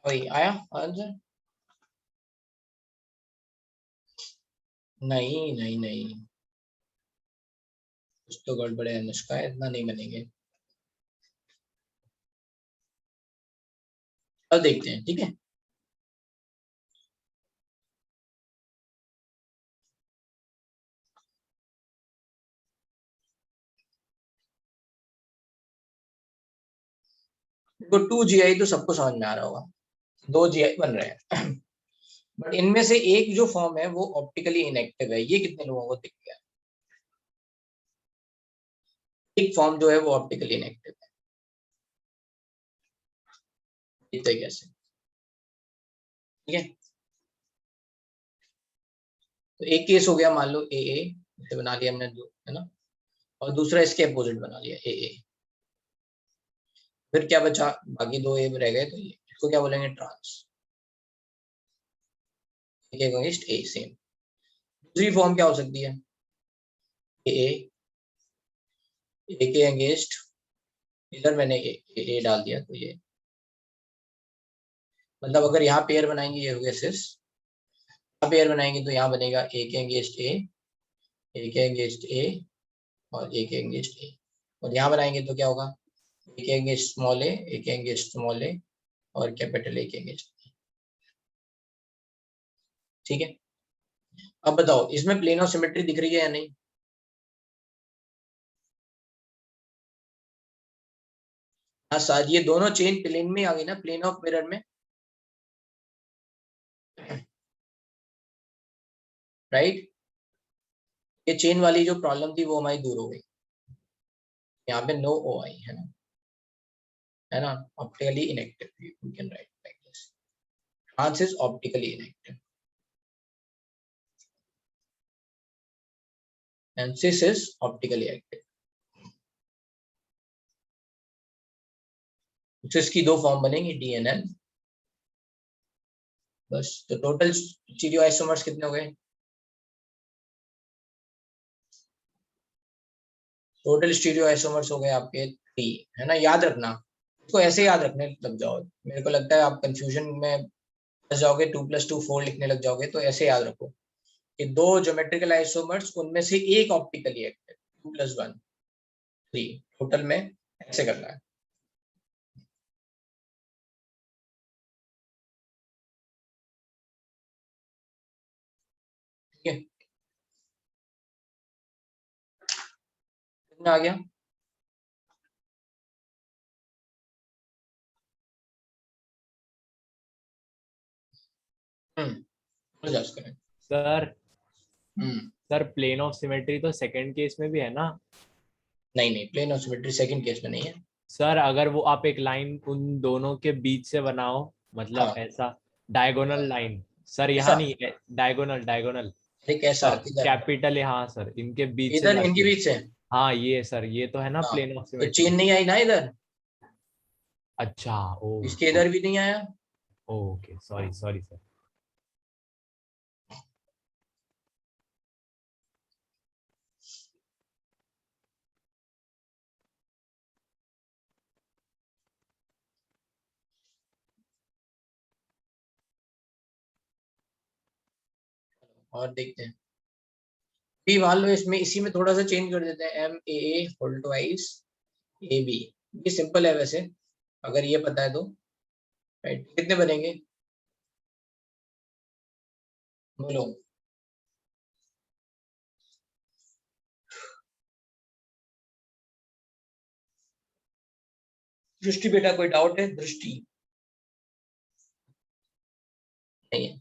वही आया आंसर। नहीं नहीं नहीं, कुछ तो गड़बड़ है अनुष्का, इतना नहीं बनेंगे। अब देखते हैं, ठीक है। देखो 2GI तो सबको समझ में आ रहा होगा, 2GI बन रहे हैं बट इनमें से एक जो फॉर्म है वो ऑप्टिकली इनएक्टिव है। ये कितने लोगों को दिख गया? एक फॉर्म जो है वो ऑप्टिकली इनएक्टिव है, दिखते कैसे? ठीक है, तो एक केस हो गया, मान लो ए ए बना लिया हमने दो, है ना, और दूसरा इसके अपोजिट बना लिया ए ए। फिर क्या बचा? बाकी दो ए रह गए, तो ये इसको क्या बोलेंगे? ट्रांस। ए अगेंस्ट ए सेम। दूसरी फॉर्म क्या हो सकती है? ए ए के अगेंस्ट, इधर मैंने ए डाल दिया, तो ये मतलब अगर यहाँ पेयर बनाएंगे ये हो गया सिस, यहाँ पेयर बनाएंगे तो यहाँ बनेगा ए के अगेंस्ट ए के अगेंस्ट ए और ए के अगेंस्ट ए। और यहाँ बनाएंगे तो क्या होगा? ए के अगेंस्ट स्मॉल ए के अगेंस्ट स्मॉल ए और कैपिटल ए के अगेंस्ट। ठीक है, अब बताओ इसमें प्लेन ऑफ सिमेट्री दिख रही है या नहीं? हाँ सर, ये दोनों चेन प्लेन में आ गई ना, प्लेन ऑफ मिरर में, राइट। ये चेन वाली जो प्रॉब्लम थी वो हमारी दूर हो गई। यहाँ पे नो ओ आई है ना, optically inactive you can write like this, trans is optically inactive and cis is optically active. Cis की दो फॉर्म बनेंगी, डी एन एल। बस, तो टोटल स्टीरियो आइसोमर्स कितने हो गए? टोटल स्टीरियो आइसोमर्स हो गए आपके 3, है ना। याद रखना, इसको ऐसे याद रखने लग जाओ, मेरे को लगता है आप कंफ्यूजन में फंस जाओगे, 2+2 4 लिखने लग जाओगे, तो ऐसे याद रखो कि दो ज्योमेट्रिकल आइसोमर्स, उनमें से एक ऑप्टिकली एक्टिव, 2+1 3 टोटल में, ऐसे करना है। ठीक है, कितना आ गया? जस्ट करें। Sir hmm sir plane of symmetry तो सेकंड केस में भी है ना? नहीं नहीं, plane of symmetry second case में नहीं है। सर अगर वो आप एक लाइन उन दोनों के बीच से बनाओ, मतलब हाँ, ऐसा डायगोनल लाइन। सर यहाँ ऐसा? नहीं है, डायगोनल डायगोनल। अरे कैसा, किधर? कैपिटल है हाँ सर, इनके बीच से इधर इनके जाती है। बीच से? हाँ ये सर, ये तो है ना हाँ, प्लेन ऑफ तो चेन सिमेट्री। नहीं आई ना इधर, अच्छा ओ। इसके इधर भी नहीं आया। Okay sorry sorry sir. और देखते हैं, भी मान लो इसमें इसी में थोड़ा सा चेंज कर देते हैं, M A whole twice A B. ये सिंपल है वैसे, अगर ये पता है तो, राइट। कितने बनेंगे बोलो? दृष्टि बेटा, कोई डाउट है? दृष्टि नहीं है?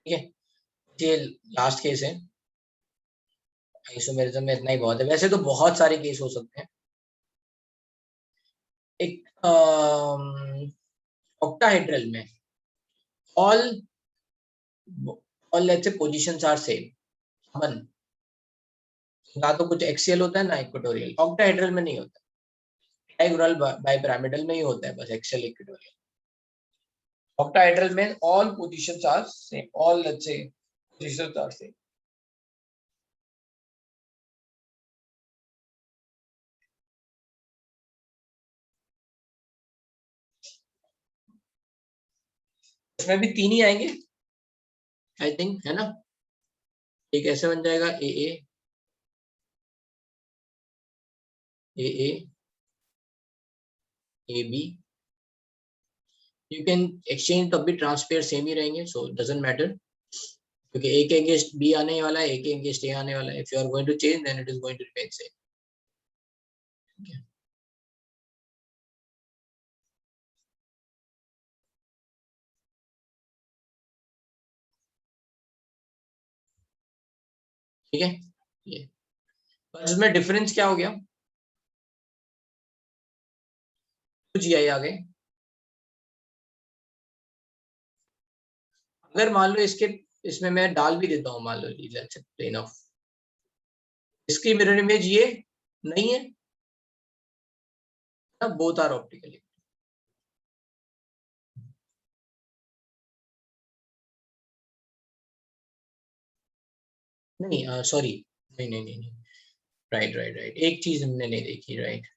ठीक है, ये लास्ट केस है, आइसोमेरिज्म में इतना ही बहुत है, वैसे तो बहुत सारे केस हो सकते हैं। एक ऑक्टाहेड्रल में all all let's say positions are same, one, ना तो कुछ एक्सियल होता है ना इक्वेटोरियल, ऑक्टाहेड्रल में नहीं होता, डायगोनल बाइपिरामिडल में ही होता है बस एक्सियल इक्वेटोरियल। ऑक्टाहेड्रल में all positions are same, all let's say positions are same. उसमें भी तीन ही आएंगे आई थिंक, है ना। एक ऐसे बन जाएगा A A A A A B you can exchange, तब भी ट्रांसपेयर सेम ही रहेंगे, सो डजंट मैटर, क्योंकि ए के अगेंस्ट बी आने वाला है, ए के अगेंस्ट ए आने वाला है. If you are going to change then it is going to remain same. ठीक है, ये बस इसमें डिफरेंस क्या हो गया, जी आई आ गए. अगर मान लो इसके, इसमें मैं डाल भी देता हूँ, मान लो लेट्स से प्लेन ऑफ, इसकी मिरर इमेज ये नहीं है ना, बोथ आर ऑप्टिकली. नहीं सॉरी, नहीं नहीं नहीं नहीं, राइट राइट राइट, एक चीज हमने नहीं देखी, राइट.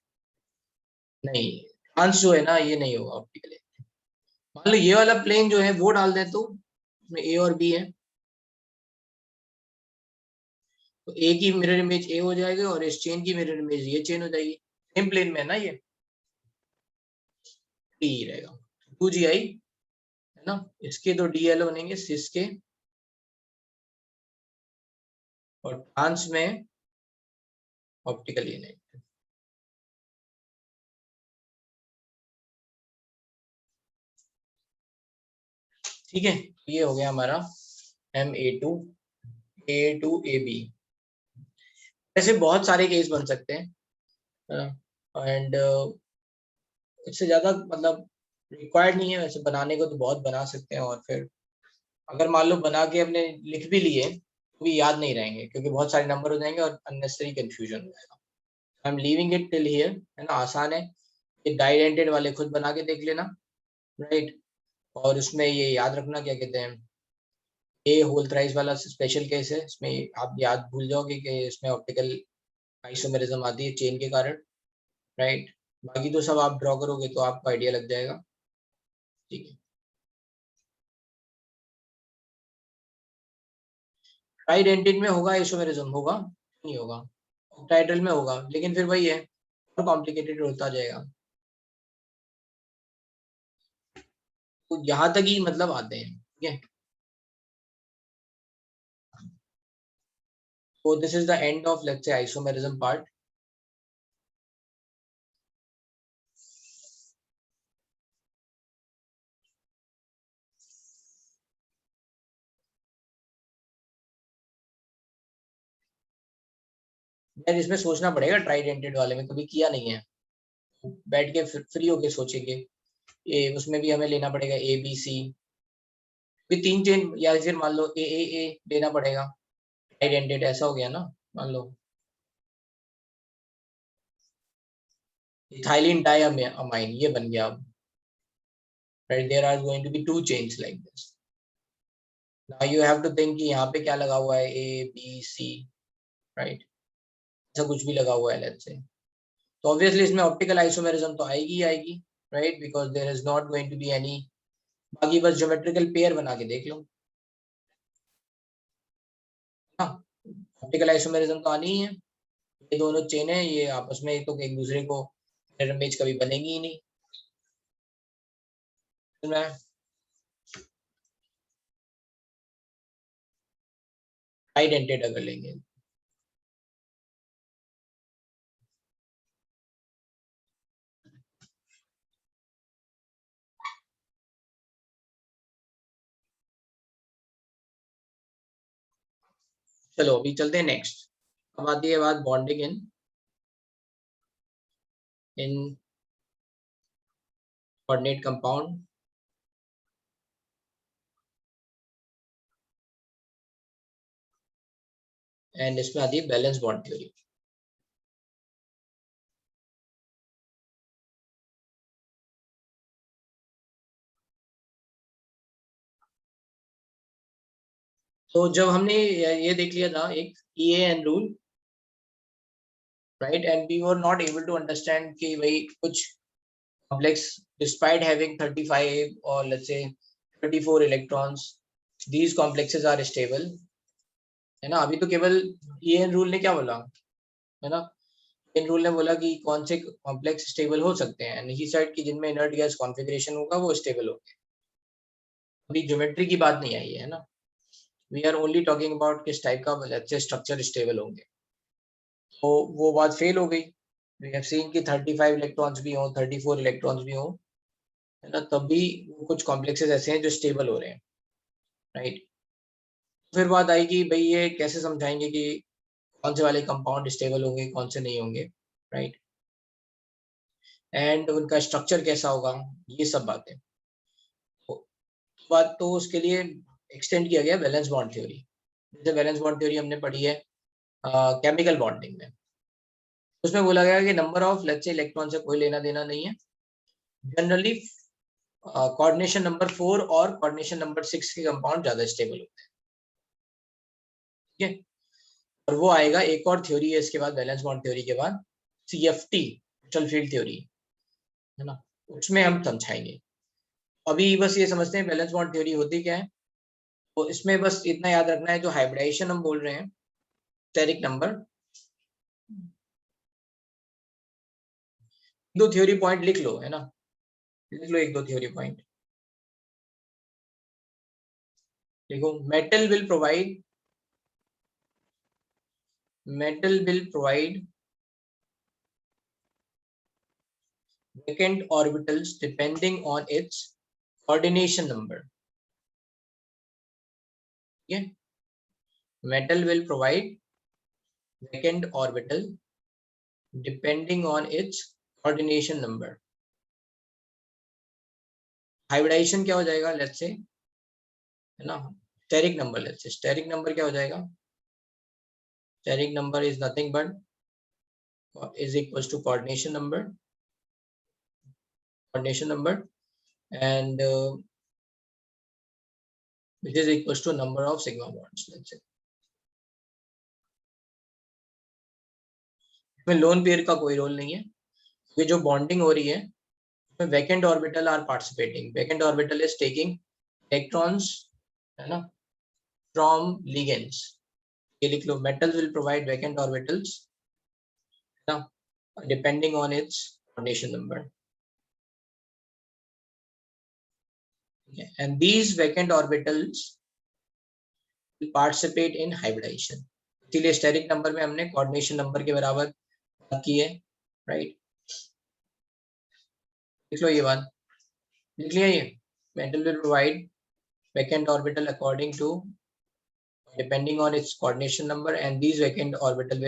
नहीं, ट्रांस जो है ना ये नहीं होगा ऑप्टिकली. मान लो ये वाला प्लेन जो है वो डाल दे तो इसमें ए और बी है, तो ए की मिरर इमेज ए हो जाएगी और इस चेन की मिरर इमेज ये चेन हो जाएगी. सेम प्लेन में है ना, ये डी रहेगा, 2GI है ना. इसके तो DL बनेंगे सिस के, और ट्रांस में ऑप्टिकली नहीं. ठीक है, ये हो गया हमारा MA2 A2 AB. ऐसे बहुत सारे केस बन सकते हैं, एंड इससे ज्यादा मतलब रिक्वायर्ड नहीं है वैसे बनाने को, तो बहुत बना सकते हैं. और फिर अगर मान लो बना के हमने लिख भी लिए तो भी याद नहीं रहेंगे, क्योंकि बहुत सारे नंबर हो जाएंगे और अननेसेसरी कंफ्यूजन हो जाएगा. I am leaving it till here, है ना, आसान है. ये डाइडेंटेड वाले खुद बना के देख लेना, राइट. और उसमें ये याद रखना, क्या कहते हैं, ए होल थ्राइस वाला स्पेशल केस है, इसमें आप याद भूल जाओगे कि इसमें ऑप्टिकल आइसोमेरिज्म आती है चेन के कारण, राइट. बाकी तो सब आप ड्रॉ करोगे तो आपको आइडिया लग जाएगा. ठीक है, ट्राइडेंटेड में होगा आइसोमेरिज्म, होगा नहीं होगा, ऑक्टाहेड्रल में होगा, लेकिन फिर वही है, और कॉम्प्लिकेटेड होता जाएगा. तो यहाँ तक ही मतलब आते हैं. ठीक है, so this is the end of, let's say, isomerism part. यार इसमें सोचना पड़ेगा, ट्राइडेंटेड वाले में कभी किया नहीं है, बैठ के फ्री होके सोचेंगे. ये उसमें भी हमें लेना पड़ेगा ABC, फिर 3 चेन, या फिर मान लो AAA लेना पड़ेगा. ट्राइडेंटेड ऐसा हो गया ना, मान लो इथाइलिन डाइअमाइन ये बन गया अब, right. There are going to be 2 chains like this. Now you have to think कि यहाँ पे क्या लगा हुआ है, ABC, राइट. ऐसा कुछ भी लगा हुआ है लेट्स से, तो ऑब्वियसली इसमें ऑप्टिकल आइसोमेरिज्म तो आएगी ही आएगी, right, because there is not going to be any. बाकी बस ज्योमेट्रिकल पेयर बना के देख लो, हाँ. ऑप्टिकल आइसोमेरिज्म तो आनी ही है, ये दोनों चेन है, ये आपस में तो एक दूसरे को इमेज कभी बनेगी ही नहीं. आइडेंटेड अगर लेंगे, चलो अभी चलते हैं नेक्स्ट. अब आती है बात bonding in coordinate compound. And इसमें आती है बैलेंस बॉन्ड थ्योरी. तो जब हमने ये देख लिया था एक EAN rule, right, and we were not able to understand कि भाई कुछ कॉम्प्लेक्स डिस्पाइट हैविंग 35 और लेट्स से 34 electrons, these complexes are stable, है ना. अभी तो केवल EAN रूल ने क्या बोला, है ना, इन रूल ने बोला कि कौन से कॉम्प्लेक्स स्टेबल हो सकते हैं, ही सेड कि जिनमें इनर्ट गैस कॉन्फ़िगरेशन होगा वो स्टेबल होंगे। अभी ज्योमेट्री की बात नहीं आई है ना, we are only talking about किस टाइप का अच्छे स्ट्रक्चर स्टेबल होंगे। तो वो बात फेल हो गई। वी हैव सीन कि 35 इलेक्ट्रॉन्स भी हो, 34 इलेक्ट्रॉन्स भी हो, है ना, तब भी कुछ कॉम्प्लेक्सेस ऐसे हैं जो स्टेबल हो रहे हैं, राइट। फिर बात आई कि भाई ये कैसे समझाएंगे कि कौन से वाले कंपाउंड स्टेबल होंगे, कौन से नहीं होंगे, राइट, एंड उनका स्ट्रक्चर कैसा होगा, ये सब बातें। बात तो उसके लिए एक्सटेंड किया गया वैलेंस बॉन्ड थ्योरी। जैसे वैलेंस बॉन्ड थ्योरी हमने पढ़ी है केमिकल बॉन्डिंग में, उसमें बोला गया कि number of let's say electron से कोई लेना देना नहीं है। जनरली कोऑर्डिनेशन नंबर 4 और कोऑर्डिनेशन नंबर 6 के कंपाउंड ज्यादा स्टेबल होते हैं, ठीक है। और वो आएगा, एक और थ्योरी है इसके बाद, वैलेंस बॉन्ड थ्योरी के बाद, CFT क्रिस्टल फील्ड थ्योरी, है ना, उसमें हम समझाएंगे। अभी बस ये समझते हैं वैलेंस बॉन्ड थ्योरी होती क्या है। तो इसमें बस इतना याद रखना है, जो हाइब्रिडाइजेशन हम बोल रहे हैं, स्टेरिक नंबर, दो थ्योरी पॉइंट लिख लो, है ना, लिख लो एक दो थ्योरी पॉइंट। देखो, metal will provide vacant orbitals depending on its coordination number. Yeah, metal will provide vacant orbital depending on its coordination number. Hybridization क्या हो जाएगा, लेट्स से, है ना, steric number, let's say steric number क्या हो जाएगा, steric number is nothing but is equals to coordination number and which is equals to number of sigma bonds, let's say. इसमें lone pair का कोई role नहीं है, ये जो बॉन्डिंग हो रही है उसमें vacant orbital are participating, vacant orbital is taking electrons, है ना, फ्रॉम लिगेंड्स। ये लिख लो, metal will provide vacant orbitals, है ना, depending on its coordination number, and these vacant orbitals will participate in hybridization. इसीलिए स्टेरिक नंबर में हमने कोऑर्डिनेशन नंबर के बराबर बात की है, राइट। लिख लो ये बात, लिख लिया ये, metal will provide vacant orbital according to depending on its coordination number, and these vacant orbital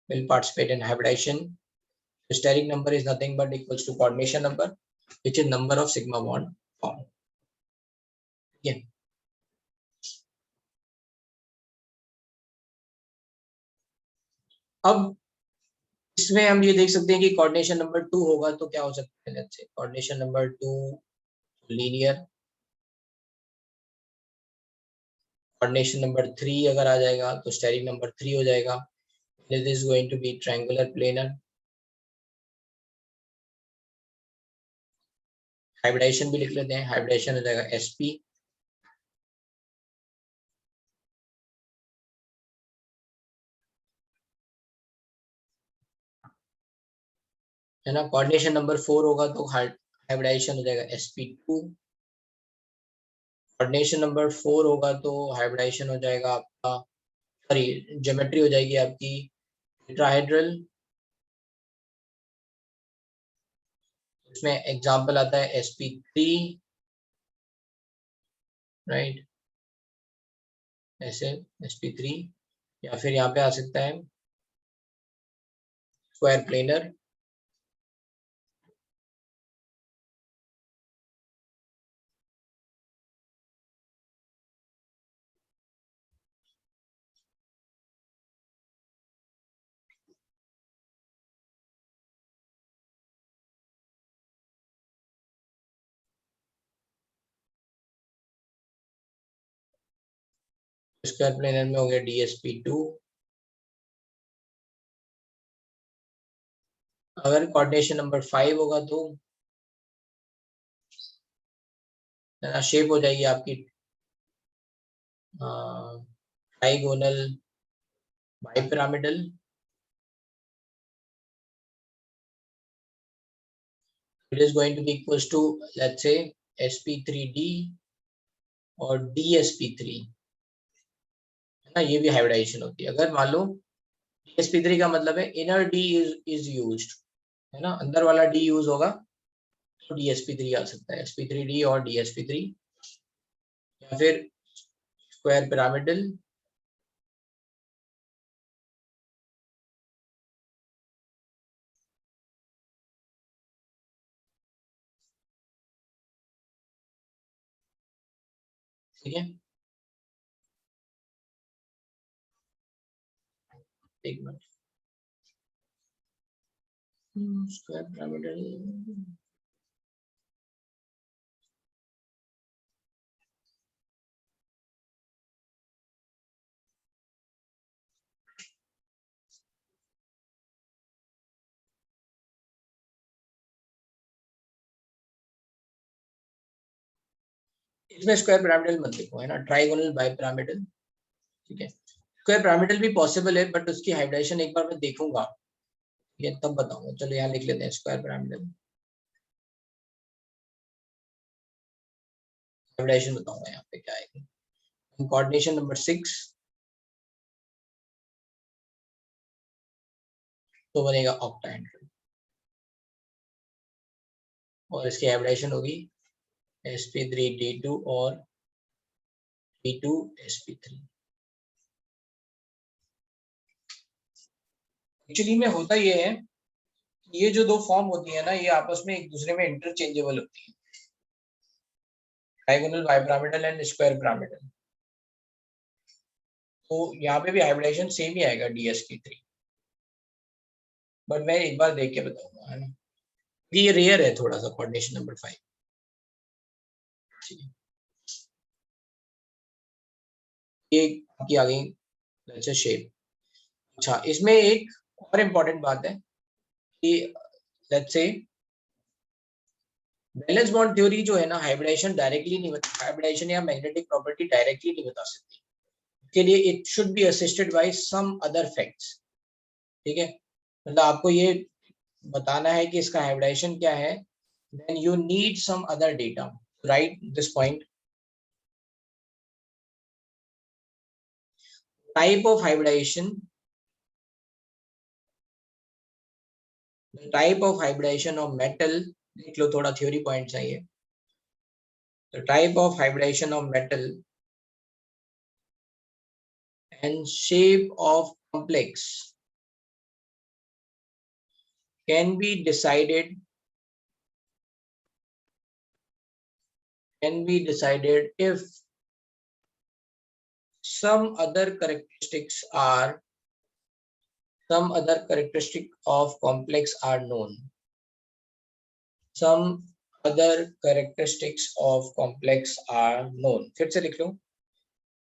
will participate in hybridization. The steric number is nothing but equals to coordination number, which is number of sigma bond formed. Yeah. अब इसमें हम ये देख सकते हैं कि coordination number 2 होगा तो क्या हो सकता है, लेट्स से coordination number 2 linear, coordination number 3 अगर आ जाएगा तो स्टेरिक नंबर 3 हो जाएगा, this is going to be triangular planar. Hybridization भी लिख लेते हैं, हाइब्रिडाइजेशन हो जाएगा SP, है ना। कोऑर्डिनेशन नंबर 4 होगा तो हाइब्रिडाइजेशन हो जाएगा SP2, कोऑर्डिनेशन नंबर 4 होगा तो हाइब्रिडाइजेशन हो जाएगा आपका, सॉरी ज्योमेट्री हो जाएगी आपकी टेट्राहेड्रल। इसमें एग्जांपल आता है SP3, राइट, ऐसे SP3, या फिर यहाँ पे आ सकता है स्क्वायर प्लेनर, स्क्वायर प्लेनर में हो गया DSP2। अगर कोऑर्डिनेशन नंबर 5 होगा तो शेप हो जाएगी आपकी trigonal bipyramidal, it is going to be equals to let's say sp3d और dsp3 है ना, ये भी हाइब्रिडाइजेशन होती है। अगर मान लो dsp3 का मतलब है इनर d इज यूज्ड, है ना, अंदर वाला d यूज होगा तो dsp3 आ सकता है, sp3d और dsp3, या फिर स्क्वायर पिरामिडल ठीक है। एक मिनट, स्क्वायर पिरामिडल इसमें स्क्वायर पिरामिडल मत देखो, है ना, ट्राइगोनल बाई पिरामिडल, ठीक है। स्क्वायर पिरामिडल भी पॉसिबल है बट उसकी हाइब्रिडाइजेशन एक बार मैं देखूंगा, ये तब बताऊंगा। चलो यहाँ लिख लेते हैं स्क्वायर पिरामिडल, हाइब्रिडाइजेशन बताऊंगा यहाँ पे क्या आएगी। कोऑर्डिनेशन नंबर 6 तो बनेगा ऑक्टाहेड्रल और इसकी हाइब्रिडाइजेशन होगी sp3d2 और d2sp3। एक्चुअली में होता ये है, ये जो दो फॉर्म होती है ना, ये आपस में एक दूसरे में इंटरचेंजेबल होती है, diagonal bipyramidal and square pyramidal. तो यहाँ पे भी हाइब्रिडाइजेशन सेम ही आएगा dsp3, बट मैं एक बार देख के बताऊंगा, है ना, ये रेयर है थोड़ा सा कोऑर्डिनेशन नंबर 5, ठीक है। ये आपकी आ गई अच्छा शेप। अच्छा, इसमें एक और इम्पोर्टेंट बात है कि let's say balance bond theory जो है ना, हाइब्रिडाइजेशन डायरेक्टली नहीं बता, हाइब्रिडाइजेशन या मैग्नेटिक प्रॉपर्टी डायरेक्टली नहीं बता सकती, के लिए it should be assisted by some other facts, ठीक है। मतलब आपको ये बताना है कि इसका हाइब्रिडाइजेशन क्या है, then you need some other data, right this point. Type of hybridization, type of hybridization of metal, देख लो थोड़ा थ्योरी पॉइंट चाहिए। The type of hybridization of metal and shape of complex can be decided if some other characteristics of complex are known. Some other characteristics of complex are known. फिर से लिख लो,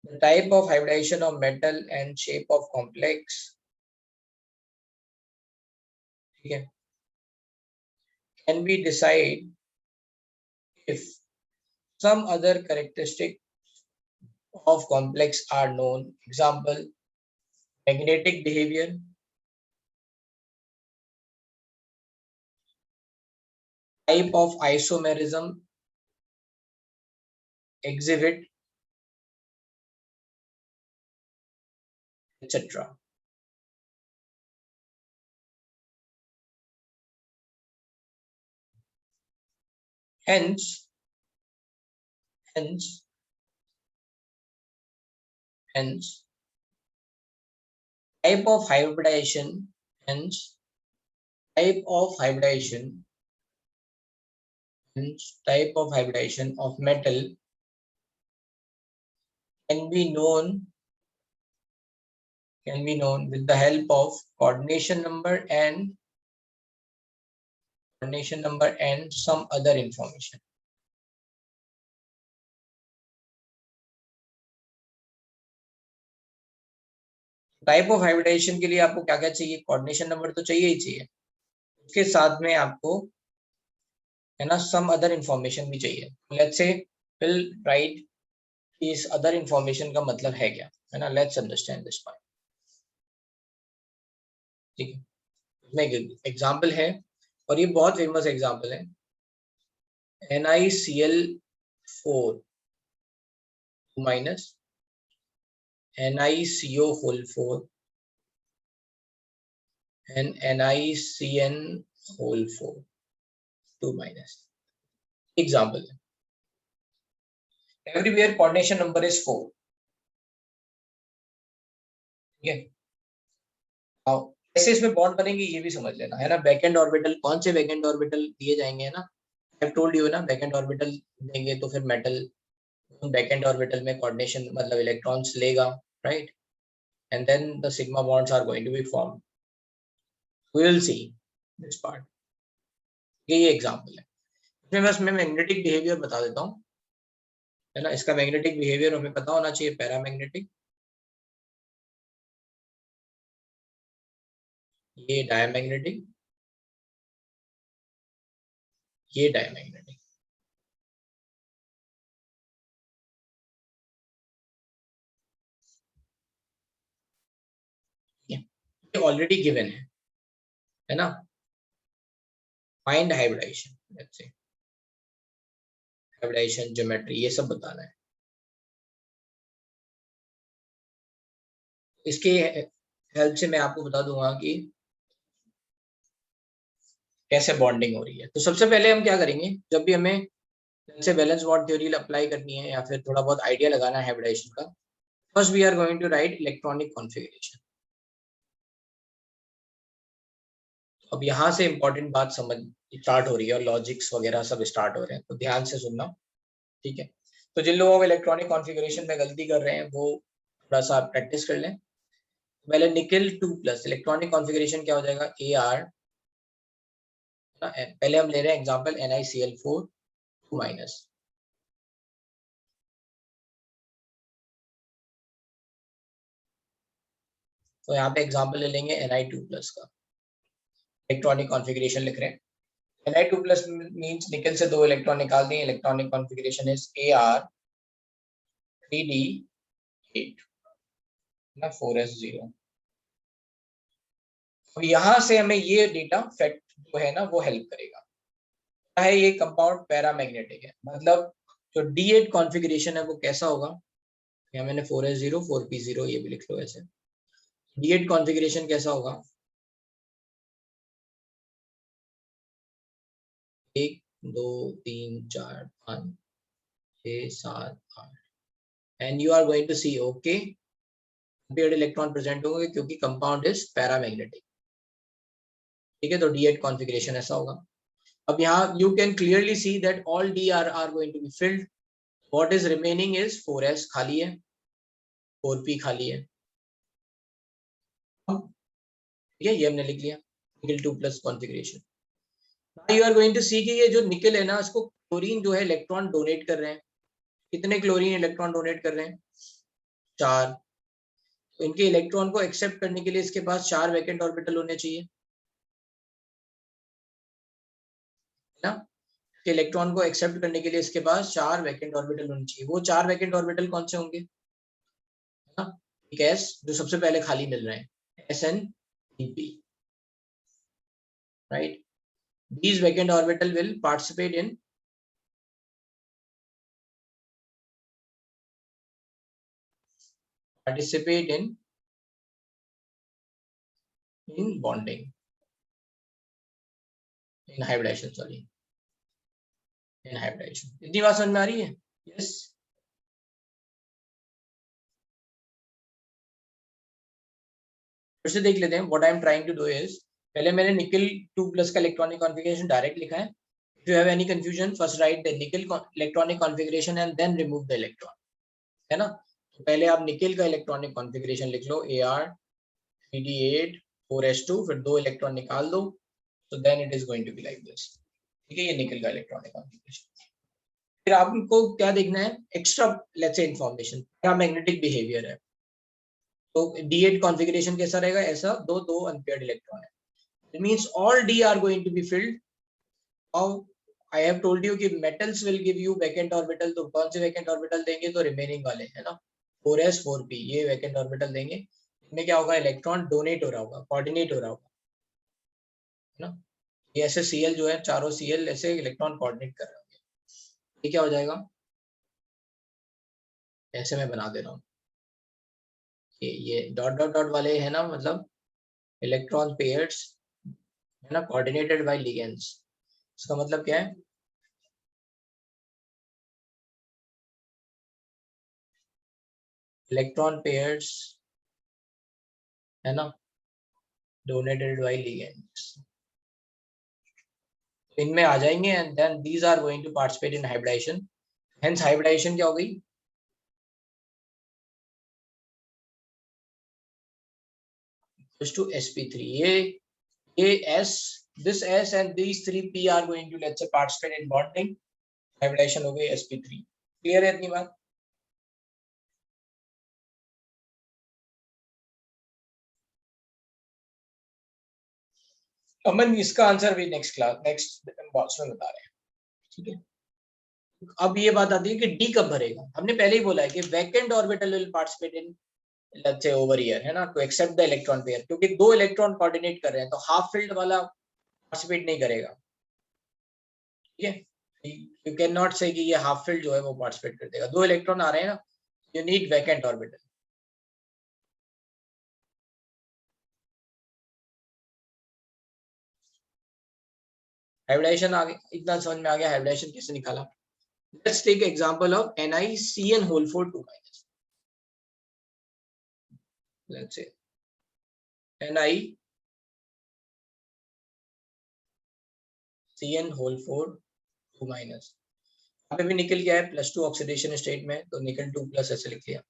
the type of hybridization of metal and shape of complex, ठीक है, can be decided if some other characteristic of complex are known. Example, magnetic behavior, type of isomerism exhibit, etc. Hence, type of hybridization, type of hybridization of metal can be known with the help of coordination number and some other information. Type of hybridization के लिए आपको क्या क्या चाहिए, coordination number तो चाहिए ही चाहिए, उसके साथ में आपको, है ना, सम अदर इंफॉर्मेशन भी चाहिए। लेट्स से विल राइट इस अदर इंफॉर्मेशन का मतलब है क्या, है ना, लेट्स अंडरस्टैंड दिस पॉइंट, ठीक है। इसमें एक एग्जांपल है और ये बहुत फेमस एग्जांपल है, NiCl4 minus NiCO whole 4 and NiCN whole 4 2 minus. Example, everywhere coordination number is 4. ठीक है, कैसे इसमें बॉन्ड बनेंगे ये भी समझ लेना है ना. बैकेंड ऑर्बिटल, कौन से बैकेंड ऑर्बिटल दिए जाएंगे है ना. आई टोल्ड यू ना, बैकेंड ऑर्बिटल देंगे तो फिर मेटल बैकेंड ऑर्बिटल में कोऑर्डिनेशन मतलब इलेक्ट्रॉन्स लेगा, right, and then the sigma bonds are going to be formed. We will see this part. ये एग्जांपल है. इसमें बस मैं मैग्नेटिक बिहेवियर बता देता हूँ है ना. इसका मैग्नेटिक बिहेवियर हमें पता होना चाहिए. पैरामैग्नेटिक, ये डायमैग्नेटिक, ये डायमैग्नेटिक. ये ऑलरेडी गिवन है ना. Find hybridization, let's say hybridization geometry ये सब बताना है. इसके हेल्प से मैं आपको बता दूंगा कि कैसे बॉन्डिंग हो रही है. तो सबसे पहले हम क्या करेंगे, जब भी हमें जैसे बैलेंस बॉन्ड थ्योरी अप्लाई करनी है या फिर थोड़ा बहुत आइडिया लगाना है हाइब्रिडाइजेशन का, first we are going to write electronic configuration. अब यहाँ से इंपॉर्टेंट बात समझ स्टार्ट हो रही है और लॉजिक्स वगैरह सब स्टार्ट हो रहे हैं, तो ध्यान से सुनना, ठीक है. तो जिन लोगों को इलेक्ट्रॉनिक कॉन्फ़िगरेशन में गलती कर रहे हैं वो थोड़ा सा प्रैक्टिस कर लें. पहले निकेल 2+ इलेक्ट्रॉनिक कॉन्फ़िगरेशन क्या हो जाएगा, AR. पहले हम ले रहे हैं एग्जांपल NiCl4 2 माइनस. तो यहाँ पे एग्जांपल ले लेंगे Ni2+ का. इलेक्ट्रॉनिक कॉन्फ़िगरेशन लिख रहे हैं. Ni2+ मींस निकेल से 2 इलेक्ट्रॉन निकाल दिए. इलेक्ट्रॉनिक कॉन्फ़िगरेशन इज Ar3d8 ना 4s0. तो यहाँ से हमें ये डेटा फैक्ट जो है ना वो हेल्प करेगा. है ये कंपाउंड पैरामैग्नेटिक है, मतलब जो D8 कॉन्फ़िगरेशन है वो कैसा होगा. यहाँ मैंने 4s0 4p0 ये भी लिख लो ऐसे. D8 कॉन्फ़िगरेशन कैसा होगा, 1 2 3 4 5 6 7 8 and you are going to see okay paired electron present होंगे क्योंकि कंपाउंड इज पैरामैग्नेटिक. ठीक है, तो D8 कॉन्फ़िगरेशन ऐसा होगा. अब यहाँ you can clearly see that all D are going to be filled. What is remaining is 4s खाली है, 4p खाली है. ठीक है, ये हमने लिख लिया nickel 2+ configuration. You are going to see कि ये जो निकेल है ना इसको क्लोरीन जो है इलेक्ट्रॉन डोनेट कर रहे हैं. कितने क्लोरीन इलेक्ट्रॉन डोनेट कर रहे हैं, 4. तो इनके इलेक्ट्रॉन को एक्सेप्ट करने के लिए इसके पास 4 वैकेंट ऑर्बिटल होने चाहिए ना. इलेक्ट्रॉन को एक्सेप्ट करने के लिए इसके पास 4 वैकेंट ऑर्बिटल होने चाहिए. वो 4 वैकेंट ऑर्बिटल कौन से होंगे, है ना. एक एस जो सबसे पहले खाली मिल रहे हैं, SN3p, right. These vacant orbital will participate in bonding, in hybridization, sorry, in hybridization. इतनी बात समझ में आ रही है. Yes. फिर से देख लेते हैं. What I am trying to do is, पहले मैंने निकेल 2+ का इलेक्ट्रॉनिक कॉन्फ़िगरेशन डायरेक्ट लिखा है. If you have any confusion, first write the nickel electronic configuration and then remove the electron, है ना. तो पहले आप निकेल का इलेक्ट्रॉनिक कॉन्फ़िगरेशन लिख लो, Ar3d8 4s2, फिर 2 इलेक्ट्रॉन निकाल दो. So then it is going to be like this. ठीक है, ये निकेल का इलेक्ट्रॉनिक कॉन्फ़िगरेशन. फिर आपको क्या देखना है, extra let's say information, paramagnetic behaviour है. तो D8 कॉन्फ़िगरेशन कैसा रहेगा, ऐसा 2 अनपेयर्ड इलेक्ट्रॉन है. It means all D are going to be filled. Now I have told you कि metals will give you vacant orbital. तो कौन से vacant orbital देंगे, तो रिमेनिंग वाले है ना, 4s 4p ये vacant orbital देंगे. इनमें क्या होगा, इलेक्ट्रॉन डोनेट हो रहा होगा, कोऑर्डिनेट हो रहा होगा, है ना. ये ऐसे Cl जो है चारों Cl ऐसे इलेक्ट्रॉन कोऑर्डिनेट कर रहे होंगे. ये क्या हो जाएगा, ऐसे मैं बना दे रहा हूँ, ये डॉट डॉट डॉट वाले है ना, मतलब इलेक्ट्रॉन पेयर्स है ना, कोऑर्डिनेटेड बाय लिगेंड्स। इसका मतलब क्या है, इलेक्ट्रॉन पेयर्स है ना, डोनेटेड बाय लिगेंड्स, इनमें आ जाएंगे and then these are going to participate in hybridization. Hence hybridization क्या हो गई, टू sp3, ये s, this s and these 3p are going to let's say participate in bonding, hybridization हो गई sp3। Clear है इतनी बात। अमन इसका आंसर भी नेक्स्ट क्लास नेक्स्ट बॉक्स में बता रहे हैं, ठीक है। अब ये बात आती है कि डी कब भरेगा, हमने पहले ही बोला है कि vacant orbital will participate in let's say over here है ना, to accept the electron pair, क्योंकि दो इलेक्ट्रॉन कोऑर्डिनेट कर रहे हैं तो हाफ फील्ड वाला पार्टिसिपेट नहीं करेगा, ठीक है। यू कैन नॉट से कि ये हाफ फील्ड जो है वो पार्टिसिपेट कर देगा, दो इलेक्ट्रॉन आ रहे हैं ना, you need vacant orbital. Hybridization आगे इतना समझ में आ गया, हाइब्रिडाइजेशन कैसे निकाला। Let's take example of NiCN whole 4 2 minus, let's say NiCN whole 4 2 minus, यहाँ पे भी निकल गया है +2 ऑक्सीडेशन स्टेट में, तो निकल 2 प्लस ऐसे लिख लिया,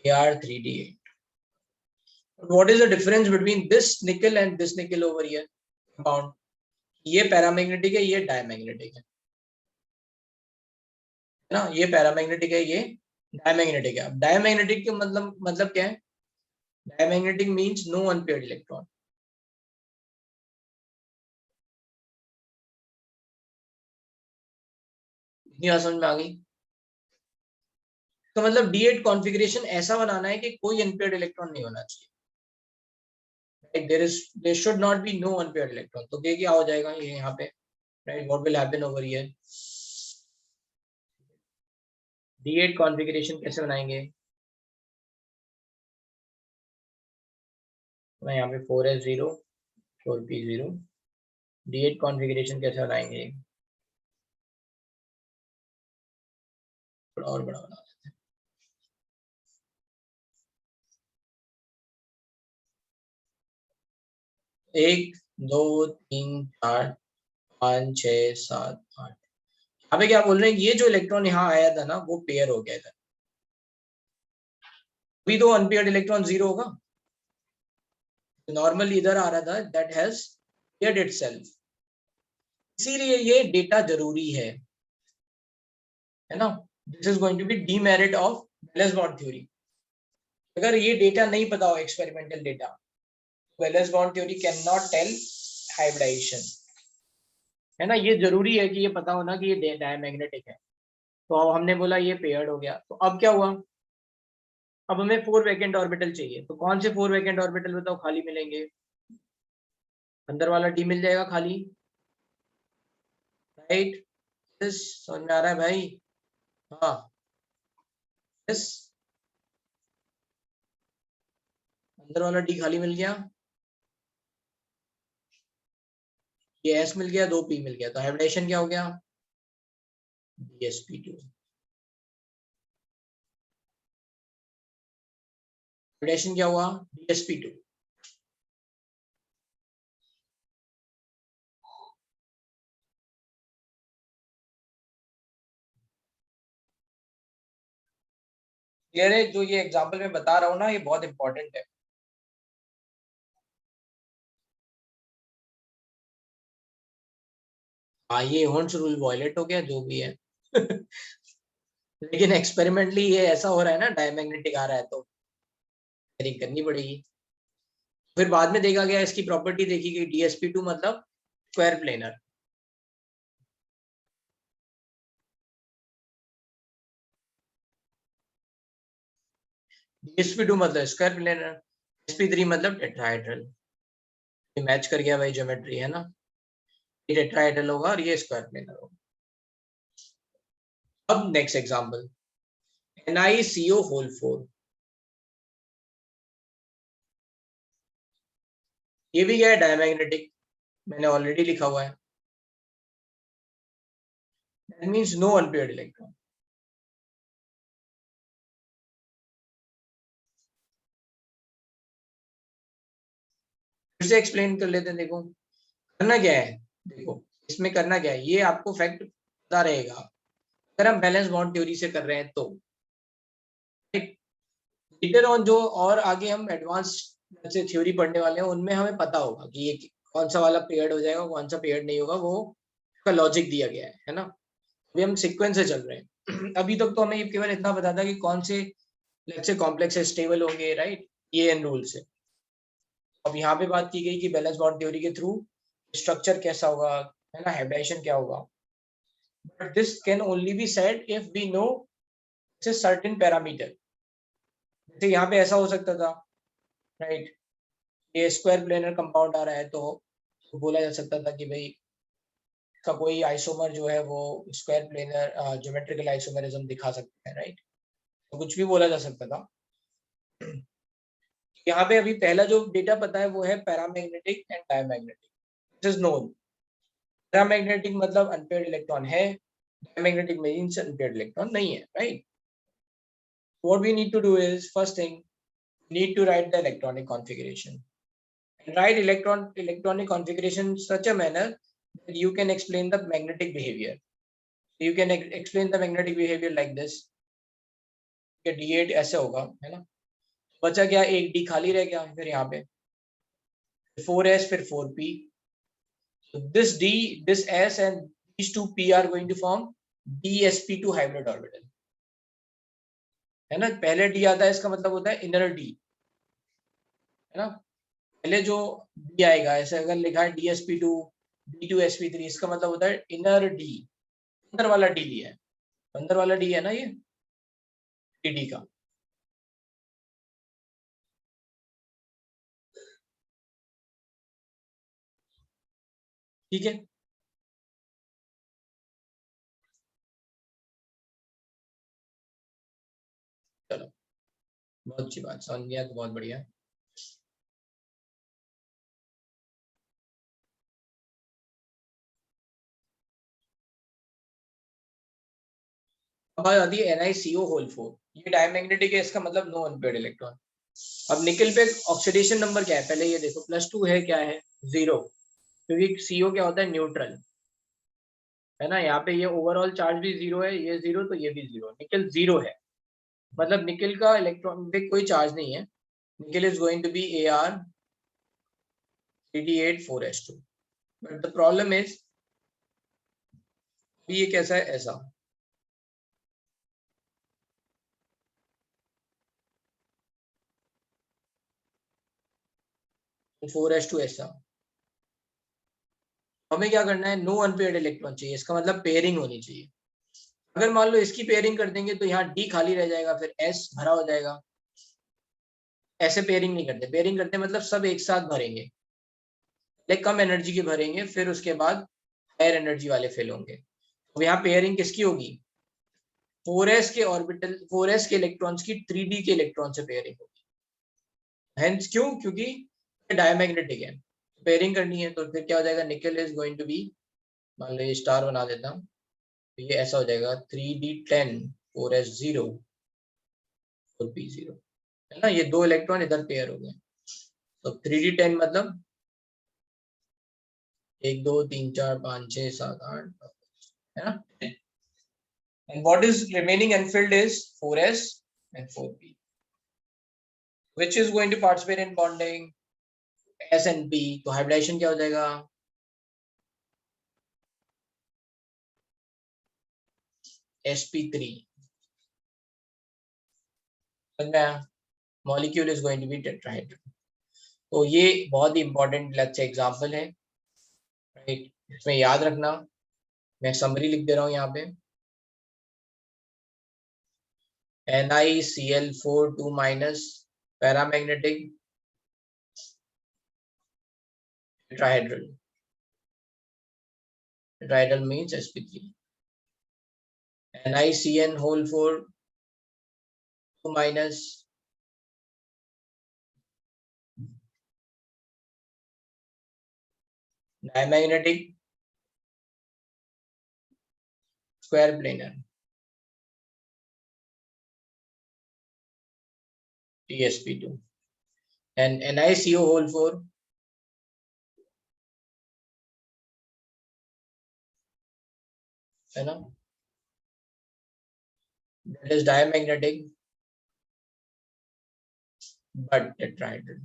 Ar3D8। What is the difference between this nickel and this nickel over here? Compound, ये पैरामैग्नेटिक है, ये डायमैग्नेटिक है ना, ये पैरामैग्नेटिक है, ये डायमैग्नेटिक है। अब डायमैग्नेटिक का मतलब क्या है, diamagnetic means no unpaired electron. इतनी समझ में आ गई, तो मतलब D8 कॉन्फ़िगरेशन ऐसा बनाना है कि कोई अनपेयर्ड इलेक्ट्रॉन नहीं होना चाहिए, right? There should not be no unpaired electron, तो क्या हो जाएगा ये यहाँ पे, right? What will happen over here? D8 configuration कैसे बनाएंगे, मैं यहाँ पे 4s0 4p0, D8 कॉन्फ़िगरेशन कैसे बनाएंगे, थोड़ा और बड़ा बना लेते हैं, 1 2 3 4 5 6 7 8। यहाँ पे क्या बोल रहे हैं, ये जो इलेक्ट्रॉन यहाँ आया था ना वो पेयर हो गया था, अभी तो अनपेयर्ड इलेक्ट्रॉन 0 होगा, नॉर्मल इधर आ रहा था दैट हैज पेयर्ड इटसेल्फ, इसीलिए ये डेटा जरूरी है ना। This is going to be demerit of valence bond theory. अगर ये डेटा नहीं पता हो experimental data, valence bond theory can not tell hybridization, है ना। ये जरूरी है कि ये पता होना कि ये डायमैग्नेटिक है। तो अब हमने बोला ये पेयर्ड हो गया, तो अब क्या हुआ, अब हमें 4 वैकेंट ऑर्बिटल चाहिए, तो कौन से 4 वैकेंट ऑर्बिटल बताओ खाली मिलेंगे, अंदर वाला डी मिल जाएगा खाली, राइट। यस, समझ में आ रहा है भाई, हाँ यस, अंदर वाला डी खाली मिल गया, ये एस मिल गया, 2 पी मिल गया, तो हाइब्रिडेशन क्या हो गया, DsP2। हाइब्रिडेशन क्या हुआ, DsP2। क्लियर है, जो ये एग्जांपल मैं बता रहा हूँ ना, ये बहुत इंपॉर्टेंट है। हाँ, ये होन्स रूल वॉयलेट हो गया जो भी है लेकिन एक्सपेरिमेंटली ये ऐसा हो रहा है ना, डायमैग्नेटिक आ रहा है तो करनी पड़ेगी। फिर बाद में देखा गया, इसकी प्रॉपर्टी देखी गई, DsP2 मतलब स्क्वायर प्लेनर, DsP2 मतलब स्क्वायर प्लेनर, sp3 मतलब टेट्राहेड्रल। मैच कर गया भाई ज्योमेट्री, है ना। ये टेट्राहेड्रल होगा और ये स्क्वायर प्लेनर होगा। अब नेक्स्ट एग्जांपल NiCO होल 4, ये भी क्या है, डायमैग्नेटिक, मैंने ऑलरेडी लिखा हुआ है, that means no unpaired electron. फिर से एक्सप्लेन कर लेते हैं। देखो करना क्या है, देखो इसमें करना क्या है, ये आपको फैक्ट पता रहेगा अगर हम बैलेंस बॉन्ड थ्योरी से कर रहे हैं तो। लेटर ऑन जो और आगे हम एडवांस से थ्योरी पढ़ने वाले हैं उनमें हमें पता होगा कि ये कौन सा वाला पेयर्ड हो जाएगा, कौन सा पेयर्ड नहीं होगा, वो उसका लॉजिक दिया गया है ना। अभी हम सीक्वेंस से चल रहे हैं अभी तक तो हमें ये केवल इतना पता था कि कौन से लेट्स से कॉम्प्लेक्स स्टेबल होंगे, राइट, ये एन रूल से। अब यहाँ पे बात की गई कि बैलेंस बॉन्ड थ्योरी के थ्रू स्ट्रक्चर कैसा होगा, है ना, हाइब्रिडाइजेशन क्या होगा। But this can only be said if we know certain parameter. जैसे यहाँ पे ऐसा हो सकता था, राइट, ये स्क्वायर प्लेनर कंपाउंड आ रहा है तो बोला जा सकता था कि भाई का कोई आइसोमर जो है वो स्क्वायर प्लेनर ज्योमेट्रिकल आइसोमरिज्म दिखा सकता है, राइट, तो कुछ भी बोला जा सकता था। यहाँ पे अभी पहला जो डेटा पता है वो है paramagnetic and diamagnetic, this is known. Paramagnetic मतलब अनपेयर्ड इलेक्ट्रॉन है, डायमैग्नेटिक मींस अनपेयर्ड इलेक्ट्रॉन नहीं है, right. What we need to do is, first thing, need to write the electronic configuration. And write electronic configuration in such a manner that you can explain the magnetic behavior. You can explain the magnetic behavior like this. D8 ऐसे होगा, है ना, बचा क्या, एक D खाली रह गया, फिर यहाँ पे 4s फिर 4p. So this D, this S and these two p are going to form dsp2 hybrid orbital, है ना। पहले D आता है इसका मतलब होता है इनर D, है ना। पहले जो D आएगा, ऐसे अगर लिखा है dsp2 d2sp3, इसका मतलब होता है इनर D, अंदर वाला D लिया है, अंदर वाला D है ना ये dd का। ठीक है, चलो बहुत अच्छी बात, समझ गया तो बहुत बढ़िया। अब आती है NiCO होल 4, ये डायमैग्नेटिक है, इसका मतलब नो अनपेयर्ड इलेक्ट्रॉन। अब निकल पे ऑक्सीडेशन नंबर क्या है, पहले ये देखो, +2 है, क्या है, 0, क्योंकि CO क्या होता है, न्यूट्रल, है ना। यहाँ पे ये ओवरऑल चार्ज भी 0 है, ये 0 तो ये भी 0, निकल 0 है, मतलब निकल का इलेक्ट्रॉन पे कोई चार्ज नहीं है। Nickel is going to be Ar 3d8 4s2, but the problem is ये कैसा है, ऐसा 4s2 ऐसा। हमें क्या करना है, नो अनपेयर्ड इलेक्ट्रॉन चाहिए, इसका मतलब पेयरिंग होनी चाहिए। अगर मान लो इसकी पेयरिंग कर देंगे तो यहाँ D खाली रह जाएगा, फिर S भरा हो जाएगा। ऐसे पेयरिंग नहीं करते, पेयरिंग करते मतलब सब एक साथ भरेंगे, लाइक कम एनर्जी के भरेंगे, फिर उसके बाद हायर एनर्जी वाले फिल होंगे। तो यहाँ पेयरिंग किसकी होगी, 4s के ऑर्बिटल, 4s के इलेक्ट्रॉन्स की 3d के इलेक्ट्रॉन से पेयरिंग होगी। हेंस क्यों, क्योंकि डायमैग्नेटिक है, पेयरिंग करनी है, तो फिर क्या हो जाएगा, निकल इज गोइंग टू बी, मान लो ये स्टार बना देता हूँ, तो ये ऐसा हो जाएगा 3d10 4s0 4p0, है ना। ये दो इलेक्ट्रॉन इधर पेयर हो गए, तो 3d10 मतलब 1 2 3 4 5 6 7 8, है ना। And what is remaining unfilled is 4s and 4p. Which is going to participate in bonding, S and P, तो हाइब्रिडाइजेशन क्या हो जाएगा, sp3, समझ में आया, molecule is going to be tetrahedral. तो ये बहुत ही इंपॉर्टेंट लेट्स से एग्जांपल है, राइट, इसमें याद रखना, मैं समरी लिख दे रहा हूँ यहाँ पे, NiCl4 2- paramagnetic tetrahedral, tetrahedral means sp3, NiCN whole 4 2 minus diamagnetic square planar TsP2 and NiCO whole 4 है ना, that is diamagnetic but tetrahedral.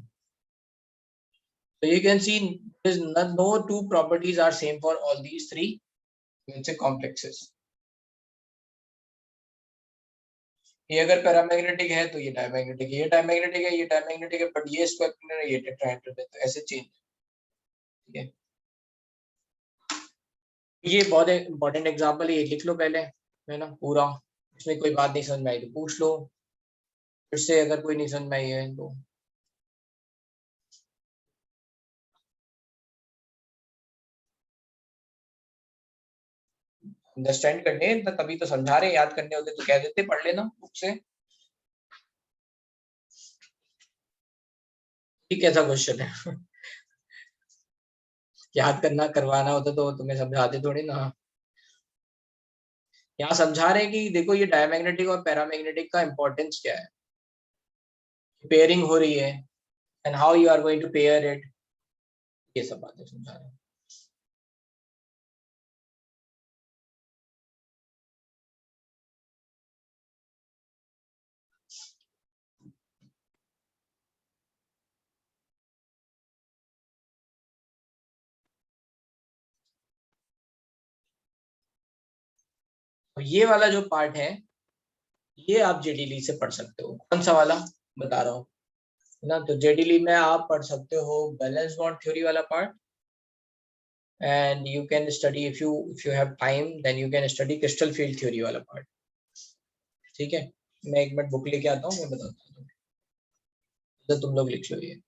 So you can see there is no two properties are same for all these three, let's say, complexes. ये अगर paramagnetic है तो ये diamagnetic है, ये diamagnetic है, ये डायमैग्नेटिक है, बट ये स्क्वायर प्लेनर है, ये टेट्राहेड्रल है, तो ऐसे चेंज, ठीक है। ये बहुत इंपॉर्टेंट एग्जांपल है, ये लिख लो पहले, है ना, पूरा। इसमें कोई बात नहीं समझ में आई तो पूछ लो फिर से, अगर कोई नहीं समझ में आई है तो। अंडरस्टैंड करने तो तभी तो समझा रहे, याद करने होते तो कह देते पढ़ लेना बुक से। ये कैसा क्वेश्चन है याद करना करवाना होता तो तुम्हें समझाते थोड़ी ना। यहाँ समझा रहे हैं कि देखो ये डायमैग्नेटिक और पैरामैग्नेटिक का इंपॉर्टेंस क्या है, पेयरिंग हो रही है and how you are going to pair it, ये सब बातें समझा रहे हैं। तो ये वाला जो पार्ट है ये आप जेडीली से पढ़ सकते हो। कौन सा वाला बता रहा हूँ ना, तो जेडीली में आप पढ़ सकते हो बैलेंस बॉन्ड थ्योरी वाला part, and you can study if you have time then you can study crystal field theory वाला पार्ट, ठीक है। मैं एक मिनट बुक लेके आता हूँ, मैं बताता हूँ, तो तुम लोग लिख लो ये।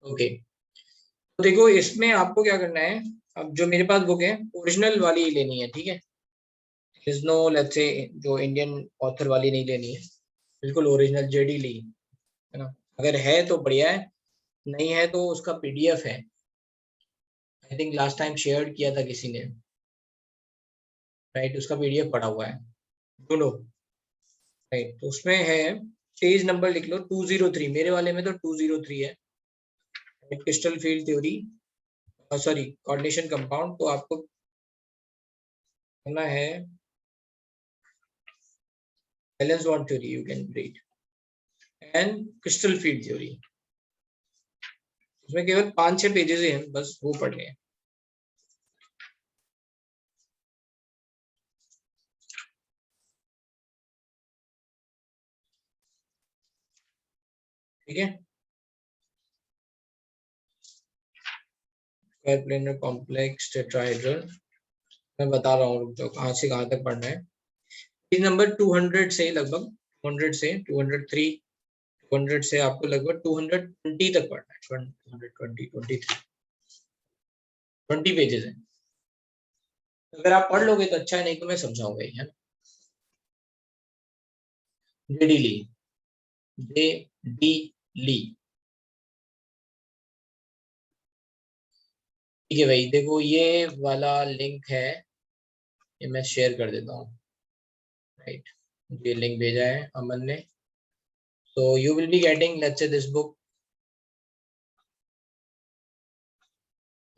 ओके, तो देखो इसमें आपको क्या करना है, अब जो मेरे पास बुक है ओरिजिनल वाली ही लेनी है, ठीक है। इज नो लेट्स से जो इंडियन ऑथर वाली नहीं लेनी है, बिल्कुल ओरिजिनल जेडी ली, है ना। अगर है तो बढ़िया है, नहीं है तो उसका पीडीएफ है, I think last time share किया था किसी ने, राइट, उसका पीडीएफ पड़ा हुआ है, ढूंढो, राइट। तो उसमें है, पेज नंबर लिख लो 203, मेरे वाले में तो 203 है, crystal field theory, sorry coordination compound, तो आपको करना है balance bond theory, you can read, and crystal field theory. उसमें केवल 5-6 पेजेस हैं, बस वो पढ़ने हैं, ठीक है, स्क्वायर प्लेनर कॉम्प्लेक्स टेट्राहेड्रल मैं बता रहा हूँ, तो कहाँ से कहाँ तक पढ़ना है। पेज नंबर 200 से लगभग 200 से 203 200 से आपको लगभग 220 तक पढ़ना है। 220 23 20 पेजेस हैं। अगर आप पढ़ लोगे तो अच्छा है, नहीं तो मैं समझाऊंगा ही, है ना। जेडी ली, जे डी ली, ठीक है भाई। देखो ये वाला लिंक है, ये मैं शेयर कर देता हूँ, राइट। ये लिंक भेजा है अमन ने। So you will be getting, let's say, this book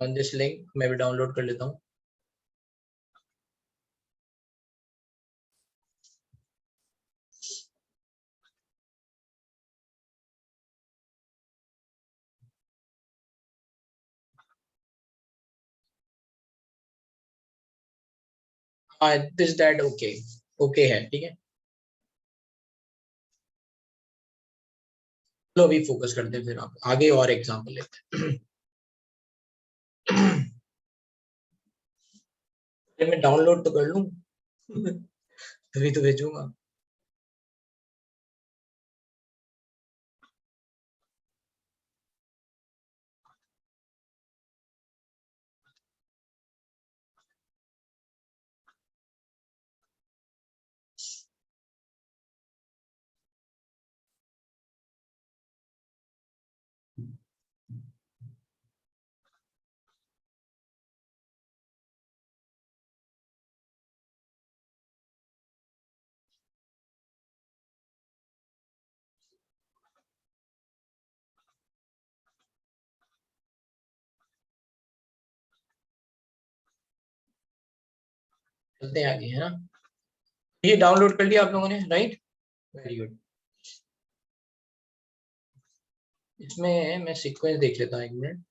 on this link. मैं भी डाउनलोड कर लेता हूँ। हाँ, दिस दैट ओके, ओके है, ठीक है। चलो अभी फोकस करते हैं, फिर आप आगे और एग्जांपल लेते हैं। मैं डाउनलोड तो कर लूँ तभी तो भेजूंगा। चलते हैं आगे, है ना। ये डाउनलोड कर लिया आप लोगों ने, राइट, वेरी गुड। इसमें मैं सीक्वेंस देख लेता हूँ, एक मिनट।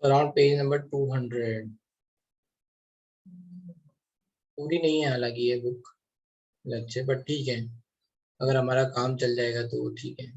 अराउंड पेज नंबर 200, पूरी नहीं है हालांकि ये बुक, अच्छे, बट ठीक है, अगर हमारा काम चल जाएगा तो वो ठीक है।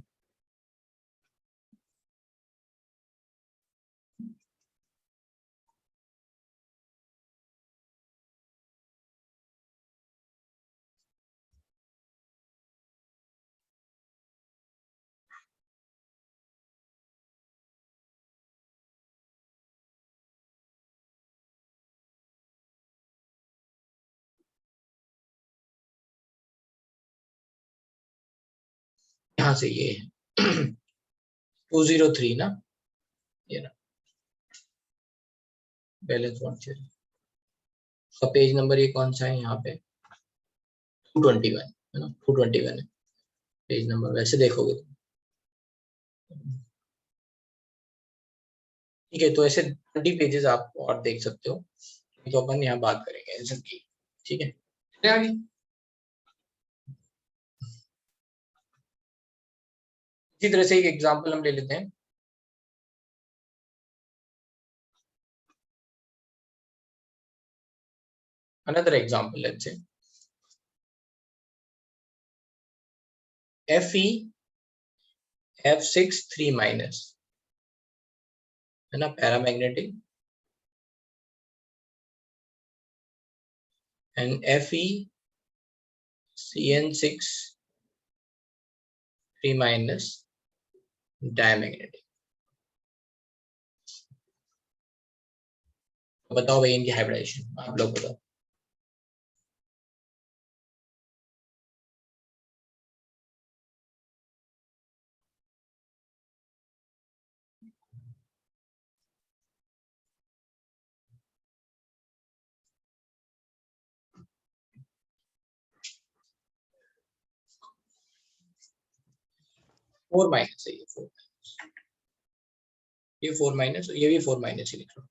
यहाँ से ये 203 ना, ये ना, बैलेंस वन थ्योरी का पेज नंबर ये कौन सा है, यहाँ पे 221 है ना, 221 है पेज नंबर, वैसे देखोगे तो। ठीक है, तो ऐसे 20 पेजेस आप और देख सकते हो, तो अपन यहाँ बात करेंगे ऐसे की, ठीक है। चलिए आगे, इसी तरह से एक एग्जांपल हम ले लेते हैं। Another example, let's say Fe F6 3 है ना, पैरामैग्नेटिक, एंड FeCN6 3 डायमैग्नेटिक। तो बताओ भाई इनकी हाइब्रिडाइजेशन आप लोग बताओ। 4 माइनस है, ये 4 माइनस, ये भी 4 माइनस ही लिख लो।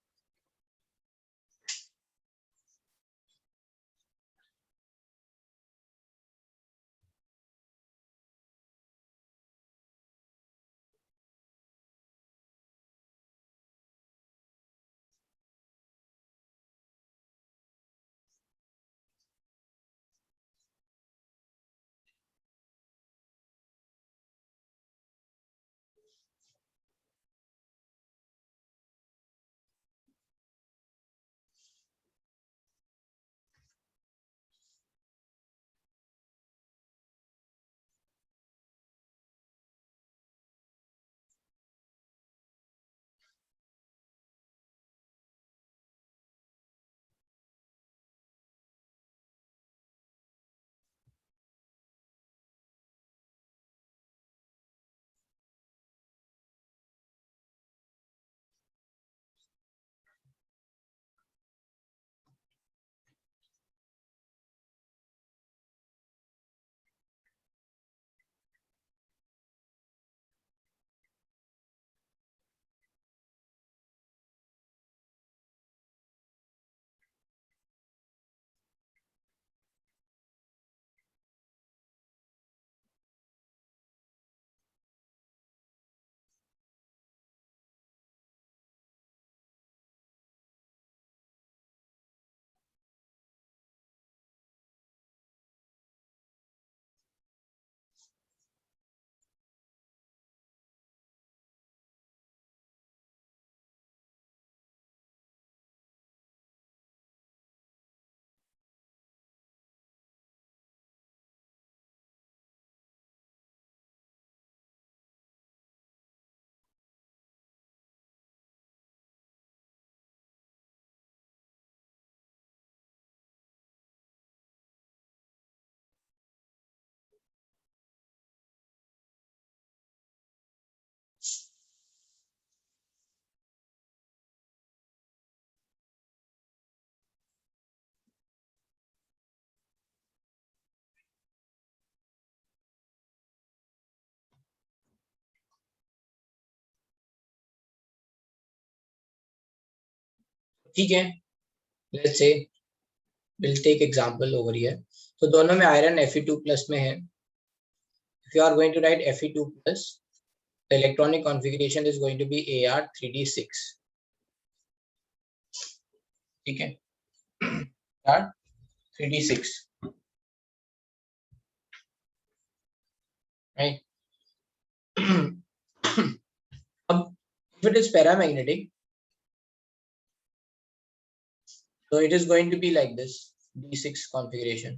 ठीक है, लेट्स से we'll take example over here. तो दोनों में आयरन Fe2+ में है. If you are going to write Fe2+, the electronic configuration is going to be Ar3d6. ठीक है, Ar3d6, right? अब if it is paramagnetic, so it is going to be like this d6 configuration.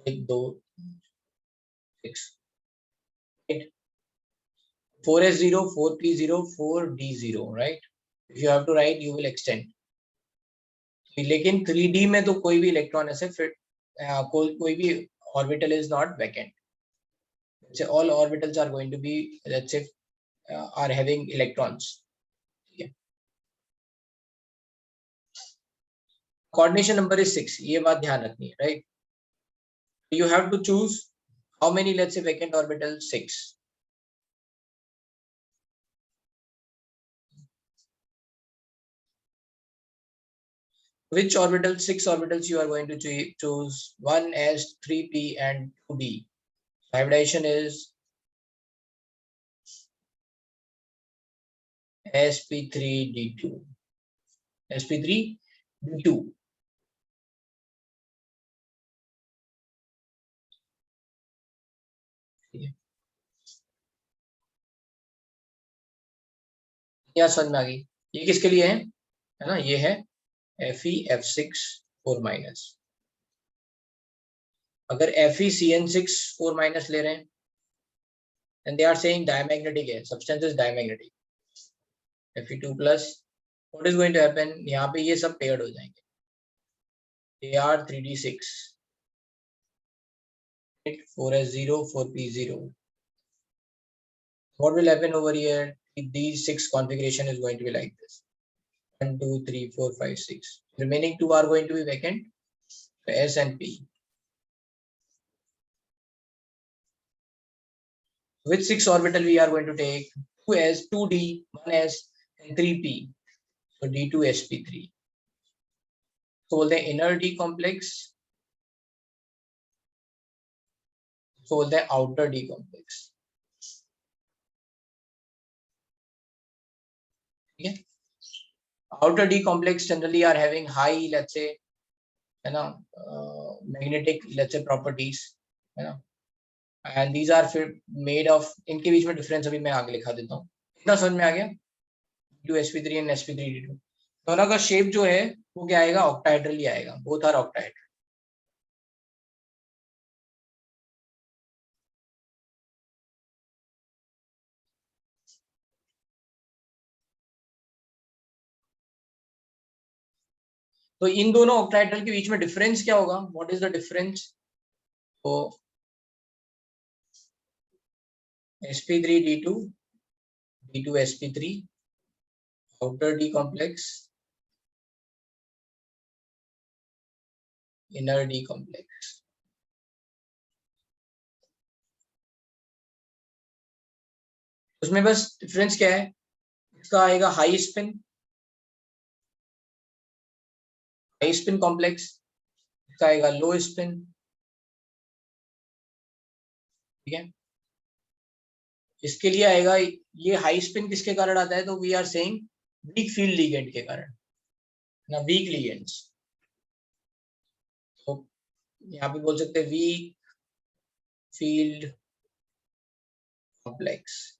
1 2 6, right? 4s0 4p0 4d0, right? If you have to write, you will extend. लेकिन 3D में तो कोई भी electron ऐसे fit, कोई भी orbital is not vacant. All orbitals are going to be, let's say, are having electrons. Coordination number is 6. ये बात ध्यान रखनी है, right? You have to choose how many, let's say, vacant orbitals. 6. Which orbital, 6 orbitals you are going to choose? 1s, 3p and 2d. Hybridization is sp3d2. sp3d2. क्या समझ में आ गई? ये किसके लिए है ना? ये है FeF6 4-. अगर FeCN6 4- ले रहे हैं, and they are saying diamagnetic है, substance is diamagnetic. Fe2+, what is going to happen? यहाँ पे ये सब paired हो जाएंगे. Ar3d6, 4s0 4p0. What will happen over here? These 6 configuration is going to be like this. 1 2 3 4 5 6. Remaining 2 are going to be vacant. S and P. Which 6 orbital we are going to take? 2s, 2d, 1s and 3p. So d2sp3. तो बोलते हैं inner d complex, तो बोलते हैं outer d complex. ठीक है. Outer d complex generally are having high, let's say, है ना, magnetic, let's say, properties, है ना, and these are made of, इनके बीच में difference अभी मैं आगे लिखा देता हूँ. इतना समझ में आ गया? sp3 and sp3d2 दोनों का शेप जो है वो क्या आएगा? ऑक्टाहेड्रल ही आएगा. Both are octahedral. तो इन दोनों ऑक्टाहेड्रल के बीच में डिफरेंस क्या होगा? What is the difference? तो sp3d2, d2sp3, outer d complex, inner d complex. उसमें बस डिफरेंस क्या है? इसका आएगा हाई स्पिन कॉम्प्लेक्स, इसका आएगा लो स्पिन. ठीक है. इसके लिए आएगा, ये हाई स्पिन किसके कारण आता है? तो we are saying weak field ligand के कारण ना, वीक लिगेंड्स. तो यहाँ पे बोल सकते हैं वीक फील्ड कॉम्प्लेक्स,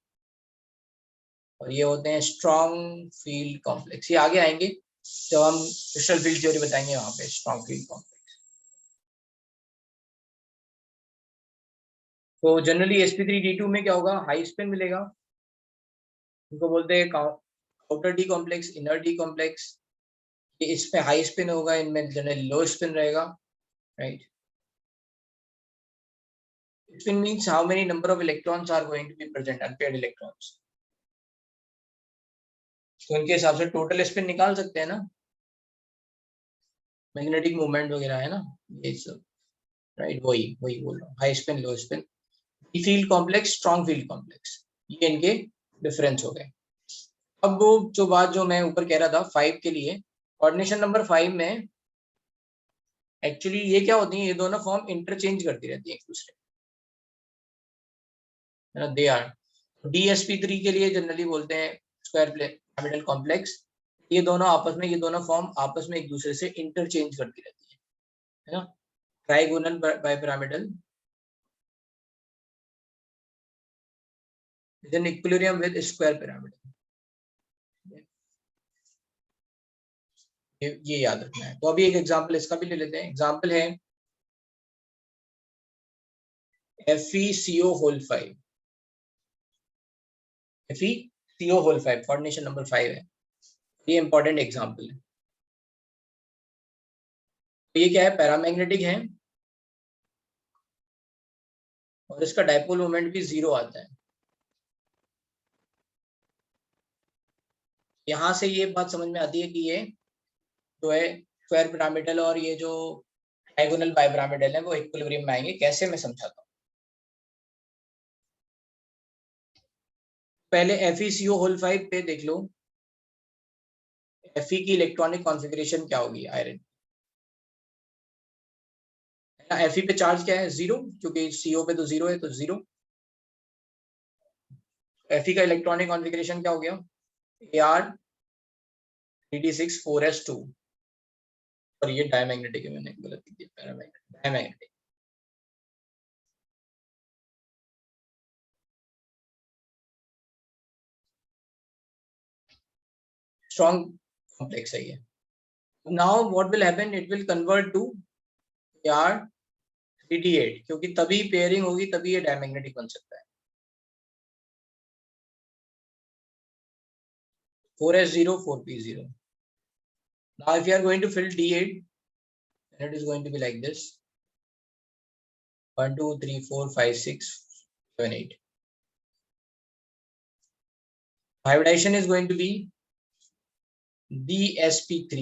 और ये होते हैं स्ट्रॉन्ग फील्ड कॉम्प्लेक्स. ये आगे आएंगे जब हम क्रिस्टल फील्ड थ्योरी बताएंगे, वहां पे स्ट्रॉन्ग फील्ड कॉम्प्लेक्स. तो जनरली sp3d2 में क्या होगा? हाई स्पिन मिलेगा. इनको बोलते हैं outer d complex, inner d complex. इसमें हाई स्पिन होगा, इनमें जनरली लो स्पिन रहेगा. Right. Spin means how many number of electrons are going to be present, unpaired electrons. तो इनके हिसाब से टोटल स्पिन निकाल सकते हैं ना, मैग्नेटिक मूवमेंट वगैरह है ना, ये सब. राइट. वही बोल रहा हूँ, हाई स्पिन, लो spin, field complex, strong field complex. ये इनके डिफरेंस हो गए. अब वो जो बात जो मैं ऊपर कह रहा था 5 के लिए, कोऑर्डिनेशन नंबर 5 में एक्चुअली ये क्या होती है? ये दोनों फॉर्म इंटरचेंज करती रहती है एक दूसरे, है ना. दे आर dsp3 के लिए जनरली बोलते हैं स्क्वायर पिरामिडल कॉम्प्लेक्स. ये दोनों आपस में, ये दोनों फॉर्म आपस में एक दूसरे से इंटरचेंज करती रहती है ना. Trigonal bipyramidal is an equilibrium with square pyramid. ये याद रखना है. तो अभी एक एग्जांपल इसका भी ले लेते हैं. एग्जांपल है FeCO5. FeCO5 कोऑर्डिनेशन नंबर 5 है. ये इंपॉर्टेंट एग्जांपल है. तो ये क्या है? पैरामैग्नेटिक है और इसका डायपोल मोमेंट भी 0 आता है. यहां से ये बात समझ में आती है कि ये जो है स्क्वायर पिरामिडल और ये जो डायगोनल बाइपिरामिडल है वो इक्विलिब्रियम में आएंगे. कैसे, मैं समझाता हूँ. पहले FeCO5 पे देख लो, Fe की इलेक्ट्रॉनिक कॉन्फ़िगरेशन क्या होगी? आयरन. Fe पे चार्ज क्या है? 0, क्योंकि CO पे तो 0 है, तो 0. Fe का इलेक्ट्रॉनिक कॉन्फ़िगरेशन क्या हो गया? Ar3d6 4s2. और ये डायमैग्नेटिक है, मैंने गलत लिख दिया, पैरामैग्नेटिक, डायमैग्नेटिक. स्ट्रॉन्ग कॉम्प्लेक्स है ये. Now what will happen? It will convert to Ar3d8, क्योंकि तभी पेयरिंग होगी, तभी ये डायमैग्नेटिक बन सकता है. 4s0 4p0. Now if you are going to fill D8, then it is going to be like this: 1 2 3 4 5 6 7 8. Hybridization is going to be DsP3.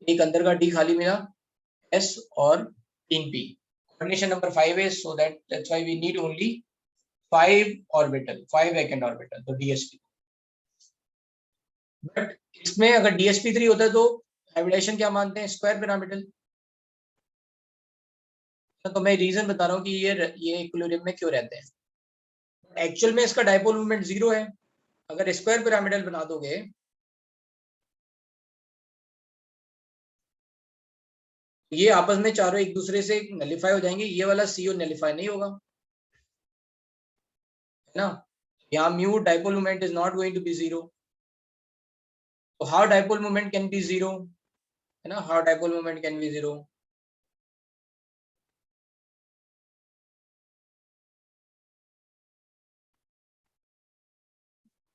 एक अंदर का D खाली मिला, S और 3p. Coordination number 5 is, so that's why we need only 5 vacant orbital, तो DsP। But इसमें अगर DsP3 होता है तो हाइब्रिडाइजेशन क्या मानते हैं, स्क्वायर पिरामिडल। तो मैं रीजन बता रहा हूँ कि ये इक्विलिब्रियम में क्यों रहते हैं। एक्चुअल में इसका डायपोल मोमेंट 0 है। अगर स्क्वायर पिरामिडल बना दोगे ये आपस में चारों एक दूसरे से नलिफाई हो जाएंगे, ये वाला CO नलिफाई नहीं होगा, है ना। यहाँ mu dipole moment is not going to be 0, तो how dipole moment can be 0, है ना, how dipole moment can be 0।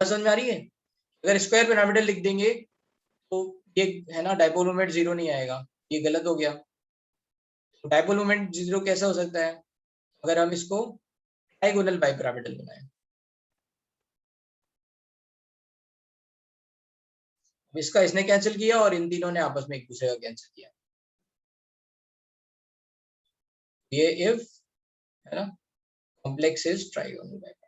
समझ में आ रही है। अगर स्क्वायर पिरामिडल लिख देंगे तो ये, है ना, डायपोल मोमेंट 0 नहीं आएगा, ये गलत हो गया। तो डायपोल मोमेंट 0 कैसे हो सकता है, अगर हम इसको ट्राइगोनल बाइपिरामिडल बनाएं। इसका इसने कैंसिल किया और इन तीनों ने आपस में एक दूसरे का कैंसिल किया, ये इफ, है ना, complex is trigonal bipyramidal.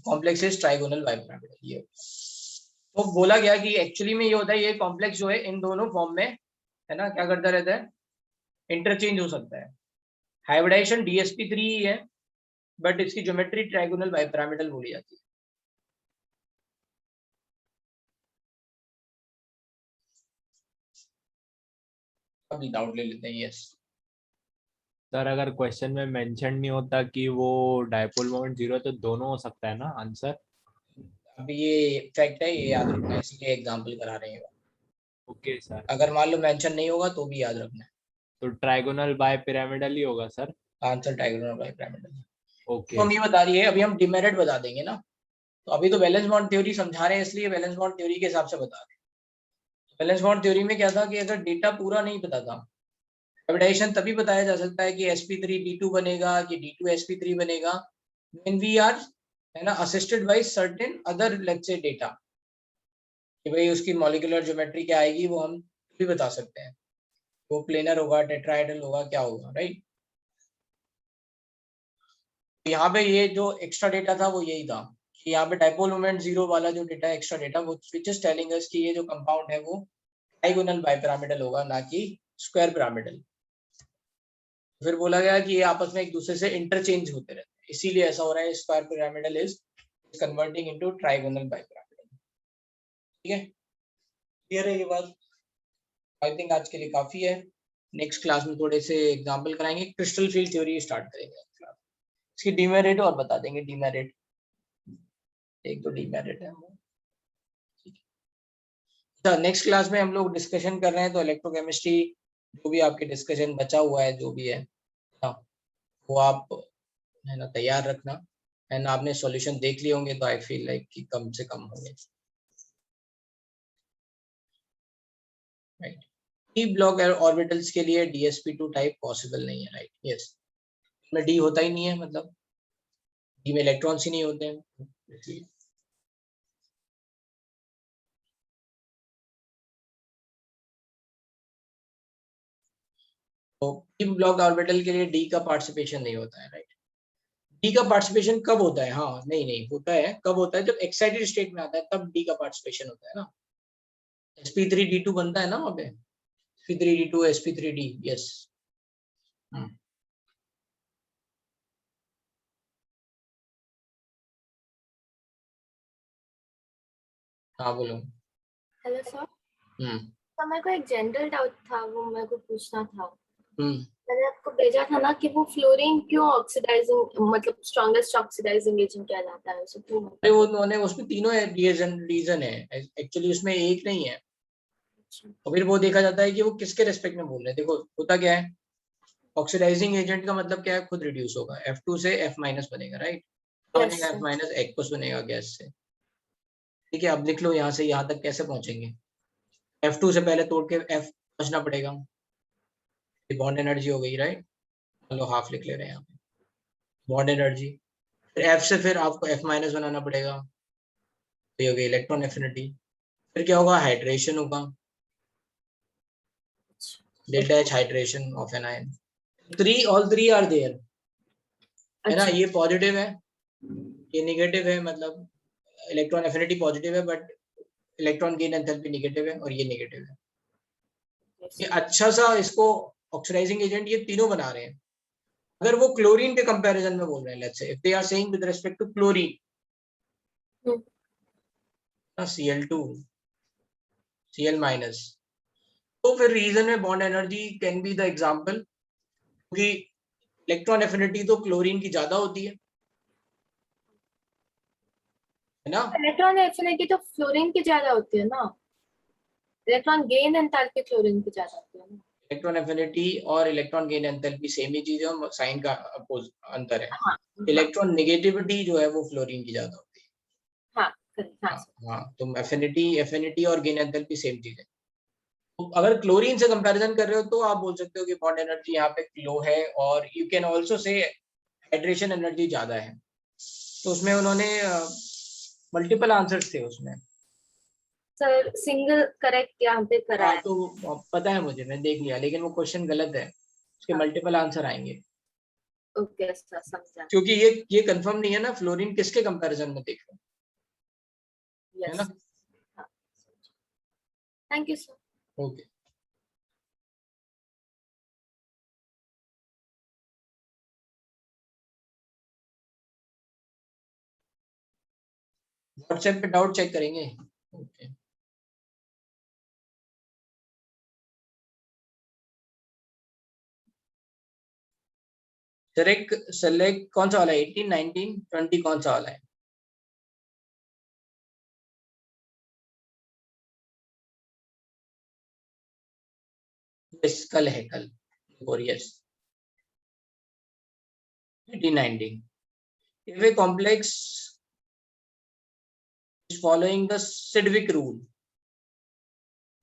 Complex is trigonal bipyramidal, ये तो बोला गया कि एक्चुअली में ये होता है, ये कॉम्प्लेक्स जो है इन दोनों फॉर्म में, है ना, क्या करता रहता है, इंटरचेंज हो सकता है। हाइब्रिडाइजेशन DsP3 ही है, बट इसकी ज्योमेट्री ट्राइगोनल बाइपिरामिडल बोली जाती है। अभी डाउट ले लेते हैं। यस सर अगर क्वेश्चन में मेंशन नहीं होता कि वो डायपोल मोमेंट 0 है तो दोनों हो सकता है ना आंसर। अभी ये फैक्ट है, ये याद रखना है, इसलिए एग्जांपल करा रहे हैं। Okay sir. अगर मान लो मेंशन नहीं होगा तो भी याद रखना है, तो ट्राइगोनल बाय पिरामिडल ही होगा सर। Answer trigonal bipyramidal. तो ओके। हम ये बता रही है, अभी हम डिमेरिट बता देंगे ना। तो अभी तो वैलेंस बॉन्ड थ्योरी समझा रहे हैं, इसलिए वैलेंस बॉन्ड थ्योरी के हिसाब से बता रहे हैं। वैलेंस बॉन्ड थ्योरी में क्या था कि अगर डेटा पूरा नहीं पता था, हाइब्रिडाइजेशन तभी बताया जा सकता है कि sp3d2 बनेगा कि d2sp3 बनेगा, when we are, है ना, assisted by certain other let's say data, कि भाई उसकी मॉलिक्यूलर ज्योमेट्री क्या आएगी वो हम भी बता सकते हैं, वो प्लेनर होगा, टेट्राहेड्रल होगा, क्या होगा, राइट। यहाँ पे ये जो एक्स्ट्रा डेटा था वो यही था कि यहाँ पे डायपोल मोमेंट 0 वाला जो डेटा एक्स्ट्रा डेटा, वो विच इज टेलिंग अस कि ये जो कंपाउंड है वो डायगोनल बाइपिरामिडल होगा, ना कि स्क्वायर पिरामिडल। फिर बोला गया कि ये आपस में एक दूसरे से इंटरचेंज होते रहते हैं, इसीलिए ऐसा हो रहा है, square pyramidal is converting into trigonal bipyramidal. ठीक है, क्लियर है ये बात। आई थिंक आज के लिए काफी है। नेक्स्ट क्लास में थोड़े से एग्जांपल कराएंगे, क्रिस्टल फील्ड थ्योरी स्टार्ट करेंगे क्लास। इसकी डीमेरिट और बता देंगे, डीमेरिट एक तो डीमेरिट है। तो नेक्स्ट क्लास में हम लोग डिस्कशन कर रहे हैं, तो इलेक्ट्रोकेमिस्ट्री जो भी आपके डिस्कशन बचा हुआ है जो भी है, हाँ, वो आप, है ना, तैयार रखना, है ना। आपने सॉल्यूशन देख लिए होंगे तो आई फील लाइक कि कम से कम होंगे, राइट। डी ब्लॉक ऑर्बिटल्स के लिए DsP2 टाइप पॉसिबल नहीं है, राइट। यस, में डी होता ही नहीं है, मतलब डी में इलेक्ट्रॉन्स ही नहीं होते हैं। तो डी ब्लॉक ऑर्बिटल के लिए डी का पार्टिसिपेशन नहीं होता है, राइट। डी का पार्टिसिपेशन कब होता है, हाँ, नहीं नहीं होता है, कब होता है, जब एक्साइटेड स्टेट में आता है तब डी का पार्टिसिपेशन होता है ना। sp3d2 बनता है ना वहाँ पे, sp3d2 sp3d, यस। हाँ बोलो। Hello sir. हम्म तो मेरे को एक जनरल डाउट था, वो मेरे को पूछना था। हम्म मैंने आपको भेजा था ना कि वो फ्लोरीन क्यों ऑक्सीडाइजिंग, मतलब स्ट्रॉन्गेस्ट ऑक्सीडाइजिंग एजेंट क्या जाता है उसे क्यों? अरे वो उन्होंने उसमें तीनों रीजन है, एक्चुअली उसमें एक नहीं है। अच्छा। और फिर वो देखा जाता है कि वो किसके रेस्पेक्ट में बोल रहे हैं। देखो होता क्या है, ऑक्सीडाइजिंग एजेंट का मतलब क्या है, खुद रिड्यूस होगा, F2 से F- बनेगा, राइट। यस बनेगा F- एक्वस बनेगा गैस से। ठीक है, अब लिख लो यहाँ से यहाँ तक कैसे पहुंचेंगे। F2 से पहले तोड़ के F पहुंचना पड़ेगा, बॉन्ड एनर्जी हो गई, राइट। लो हाफ लिख ले रहे हैं यहाँ पे, बॉन्ड एनर्जी। फिर F से फिर आपको F- बनाना पड़ेगा, तो ये हो गई इलेक्ट्रॉन एफिनिटी। फिर क्या होगा, हाइड्रेशन होगा, delta H hydration of an ion. All three are there, है ना. अच्छा ये पॉजिटिव है, ये नेगेटिव है, मतलब इलेक्ट्रॉन एफिनिटी पॉजिटिव है but electron gain enthalpy negative है, और ये नेगेटिव है. ये अच्छा सा इसको ऑक्सीडाइजिंग एजेंट ये तीनों बना रहे हैं. अगर वो क्लोरीन के कंपैरिजन में बोल रहे हैं, let's say if they are saying with respect to chlorine, Cl2 Cl minus, तो फिर रीजन में bond energy can be the example, क्योंकि इलेक्ट्रॉन एफिनिटी तो क्लोरीन की ज्यादा होती है ना. इलेक्ट्रॉन एफिनिटी तो फ्लोरीन की ज्यादा होती है ना. इलेक्ट्रॉन गेन एंथैल्पी क्लोरीन की ज्यादा होती है ना. इलेक्ट्रॉन एफिनिटी और इलेक्ट्रॉन गेन एंथैल्पी सेम ही चीज है, साइन का अंतर है. हाँ इलेक्ट्रॉन नेगेटिविटी जो है वो फ्लोरीन की ज्यादा होती है. हाँ हाँ हाँ हाँ, तो एफिनिटी और गेन एंथैल्पी सेम चीज है. तो अगर क्लोरीन से कंपैरिजन कर रहे हो तो आप बोल सकते हो कि बॉन्ड एनर्जी यहाँ पे लो है, और you can also say hydration energy ज्यादा है. तो उसमें उन्होंने मल्टीपल आंसर्स थे उसमें. सर सिंगल करेक्ट यहाँ पे करा हाँ, है. तो पता है मुझे, मैं देख लिया, लेकिन वो क्वेश्चन गलत है, उसके हाँ. मल्टीपल आंसर आएंगे, ओके सर समझा. क्योंकि ये कंफर्म नहीं है ना फ्लोरीन किसके कंपैरिजन में देख रहे हो, है यस. ना. हाँ. Thank you sir. Okay. WhatsApp पे डाउट चेक करेंगे. ओके. सेलेक्ट कौन सा वाला है, 18, 19, 20 कौन सा वाला है. यस, कल है, कल. और yes, 18, 19. If a complex is following the Sidgwick rule,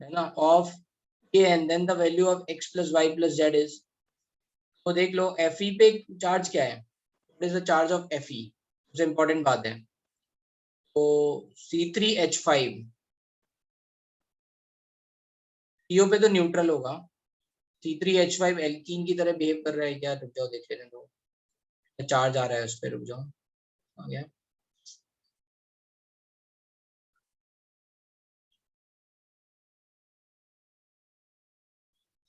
है ना, of a and then the value of x plus y plus z is, तो देख लो Fe पे चार्ज क्या है, what is the charge of Fe, सबसे इंपॉर्टेंट बात है. तो C3H5 CO पे तो न्यूट्रल होगा. C3H5 एल्कीन की तरह बिहेव कर रहा है क्या, रुक जाओ देख लेने दो, चार्ज आ रहा है उस पर, रुक जाओ, आ गया.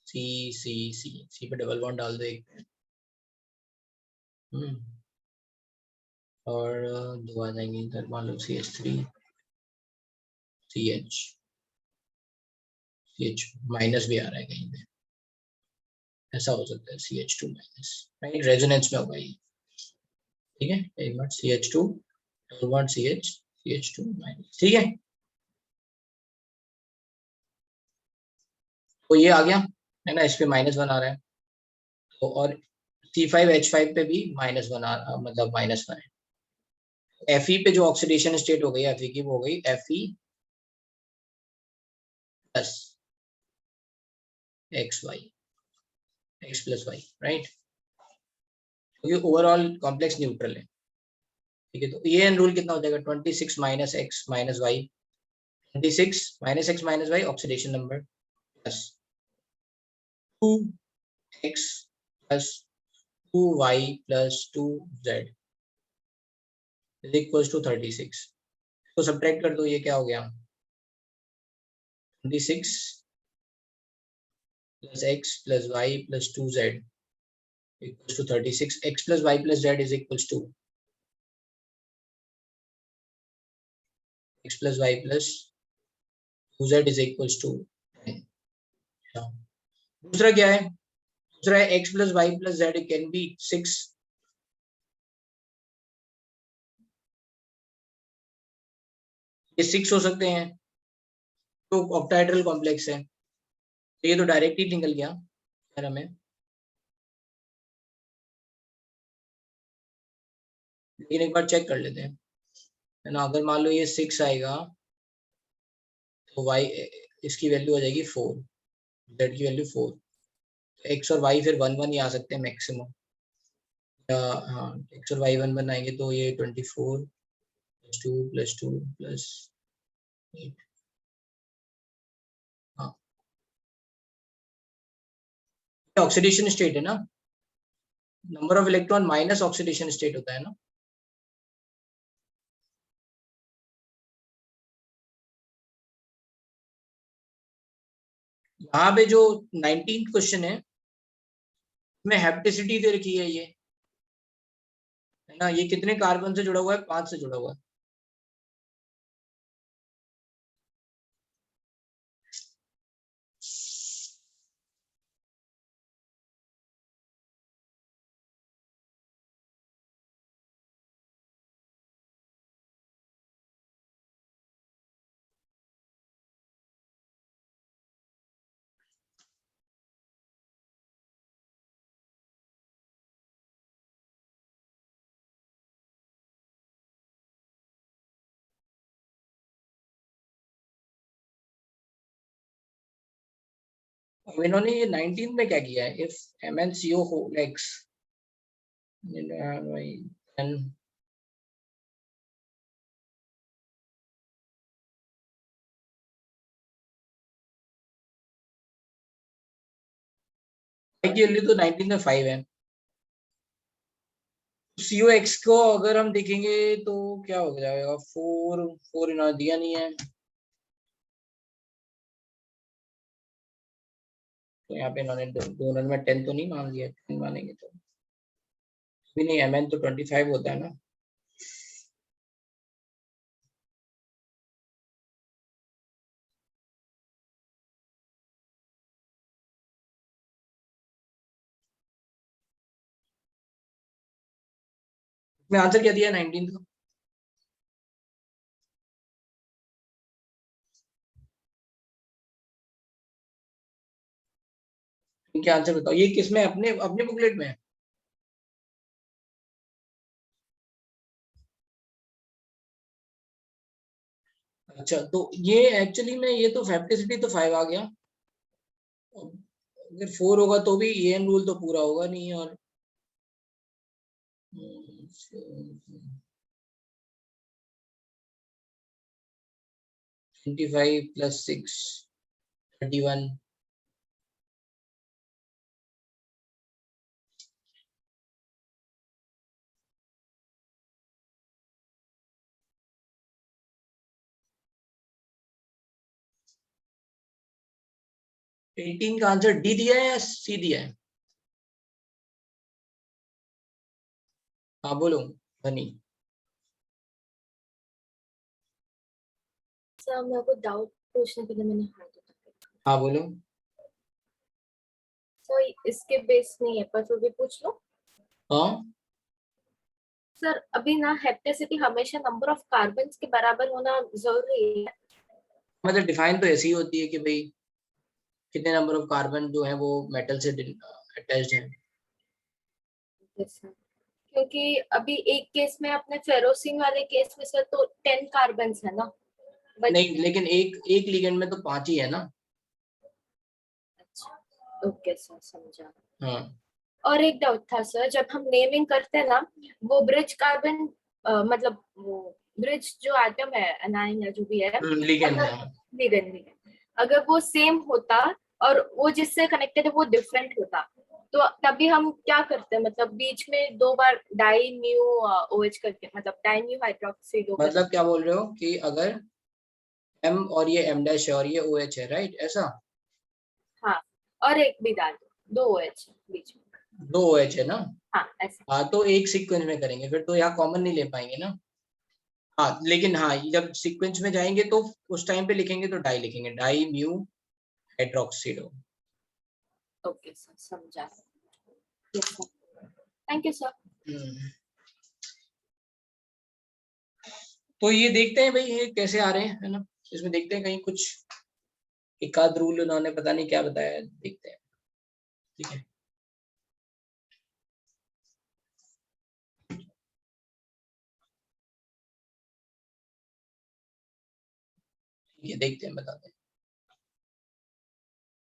सी पे डबल बॉन्ड डाल दो एक पे. और दो आ जाएंगे इधर, मान लो CH3 CH माइनस भी आ रहा है कहीं पे, ऐसा हो सकता है CH2 माइनस, राइट, रेजोनेंस में होगा ये. ठीक है, एक बार CH2 double bond CH2 minus, ठीक है. तो ये आ गया है ना, इस पे -1 आ रहा है, तो और C5H5 पे भी -1 आ रहा, मतलब -1 है. Fe पे जो ऑक्सीडेशन स्टेट हो गई Fe की, वो हो गई Fe plus x plus y, right, क्योंकि ओवरऑल कॉम्प्लेक्स न्यूट्रल है. ठीक है, तो ये एन रूल कितना हो जाएगा, 26 minus x minus y, 26 minus x minus y oxidation number, plus 2x plus 2y plus 2z is equal to 36. तो सब्ट्रैक्ट कर दो, ये क्या हो गया, 26 plus x plus y plus 2z equals to 36. X plus y plus z is equals to x plus y plus 2z is equals to 10. दूसरा क्या है, दूसरा है x plus y plus z can be 6. ये 6 हो सकते हैं, तो ऑक्टाहेड्रल कॉम्प्लेक्स है, तो ये तो डायरेक्ट ही निकल गया यार हमें. लेकिन एक बार चेक कर लेते हैं, है ना. अगर मान लो ये 6 आएगा तो y इसकी वैल्यू हो जाएगी 4, z की वैल्यू 4, x और y फिर 1 1 ही आ सकते हैं मैक्सिमम. हाँ, x और y 1 1 आएंगे, तो ये 24 प्लस 2 प्लस 2 प्लस 8. हाँ, ऑक्सीडेशन स्टेट है ना, number of electron minus oxidation state होता है ना। यहाँ पे जो 19th क्वेश्चन है में हेप्टिसिटी दे रखी है, ये है ना, ये कितने कार्बन से जुड़ा हुआ है, 5 से जुड़ा हुआ है। अब इन्होंने ये 19 में क्या किया है, इफ MnCO X then तो 19 में 5 है। COX को अगर हम देखेंगे तो क्या हो जाएगा, 4 इन्होंने दिया नहीं है, तो यहाँ पे इन्होंने दोनों में 10 तो नहीं मान लिया, 10 मानेंगे तो भी नहीं, Mn तो 25 होता है ना। मैं आंसर क्या दिया 19 का, इनके आंसर बताओ, ये किसमें, अपने अपने बुकलेट में है। अच्छा, तो ये एक्चुअली में ये तो फेप्टिसिटी तो 5 आ गया, अगर 4 होगा तो भी एन रूल तो पूरा होगा नहीं, और 25 + 6 31, एटीन का आंसर डी दिया है या सी दिया है। हाँ बोलो हनी। सर मेरे को डाउट पूछने के लिए मैंने हाथ उठाया। हाँ बोलो। सर इसके बेस नहीं है पर फिर भी पूछ लो। हाँ, सर अभी ना हेप्टेसिटी हमेशा नंबर ऑफ कार्बन के बराबर होना जरूरी है। मतलब डिफाइन तो ऐसी ही होती है कि भाई कितने नंबर ऑफ कार्बन जो है वो मेटल से अटैच्ड है। क्योंकि अभी एक केस में अपने फेरोसिन वाले केस में सर तो 10 कार्बन है ना। नहीं, लेकिन एक एक लिगेंड में तो 5 ही है ना। अच्छा, ओके सर समझा। हाँ, और एक डाउट था सर, जब हम नेमिंग करते हैं ना, वो ब्रिज कार्बन मतलब वो ब्रिज जो एटम है अनाइन या जो भी है, लिगेंड है। अगर अगर वो सेम होता और वो जिससे कनेक्टेड है वो डिफरेंट होता, तो तभी हम क्या करते हैं, मतलब बीच में 2 बार डाई म्यू OH करके, मतलब डाई म्यू हाइड्रोक्सी मतलब क्या बोल रहे हो कि अगर M और ये M डैश है और ये OH है, राइट, ऐसा। हाँ, और एक भी डाल दो, 2 OH बीच में। 2 OH है ना। हाँ ऐसा। हाँ, तो एक सीक्वेंस में करेंगे, फिर तो यहाँ कॉमन नहीं ले पाएंगे ना। हाँ, लेकिन हाँ, जब सीक्वेंस में जाएंगे तो उस टाइम पे लिखेंगे तो डाई लिखेंगे, डाई म्यू हाइड्रोक्सिडो। ओके सर समझा। Yes sir, thank you sir. तो ये देखते हैं भाई ये कैसे आ रहे हैं, है ना, इसमें देखते हैं कहीं कुछ एक आध रूल उन्होंने पता नहीं क्या बताया, देखते हैं। ठीक है, ये देखते हैं, बताते हैं।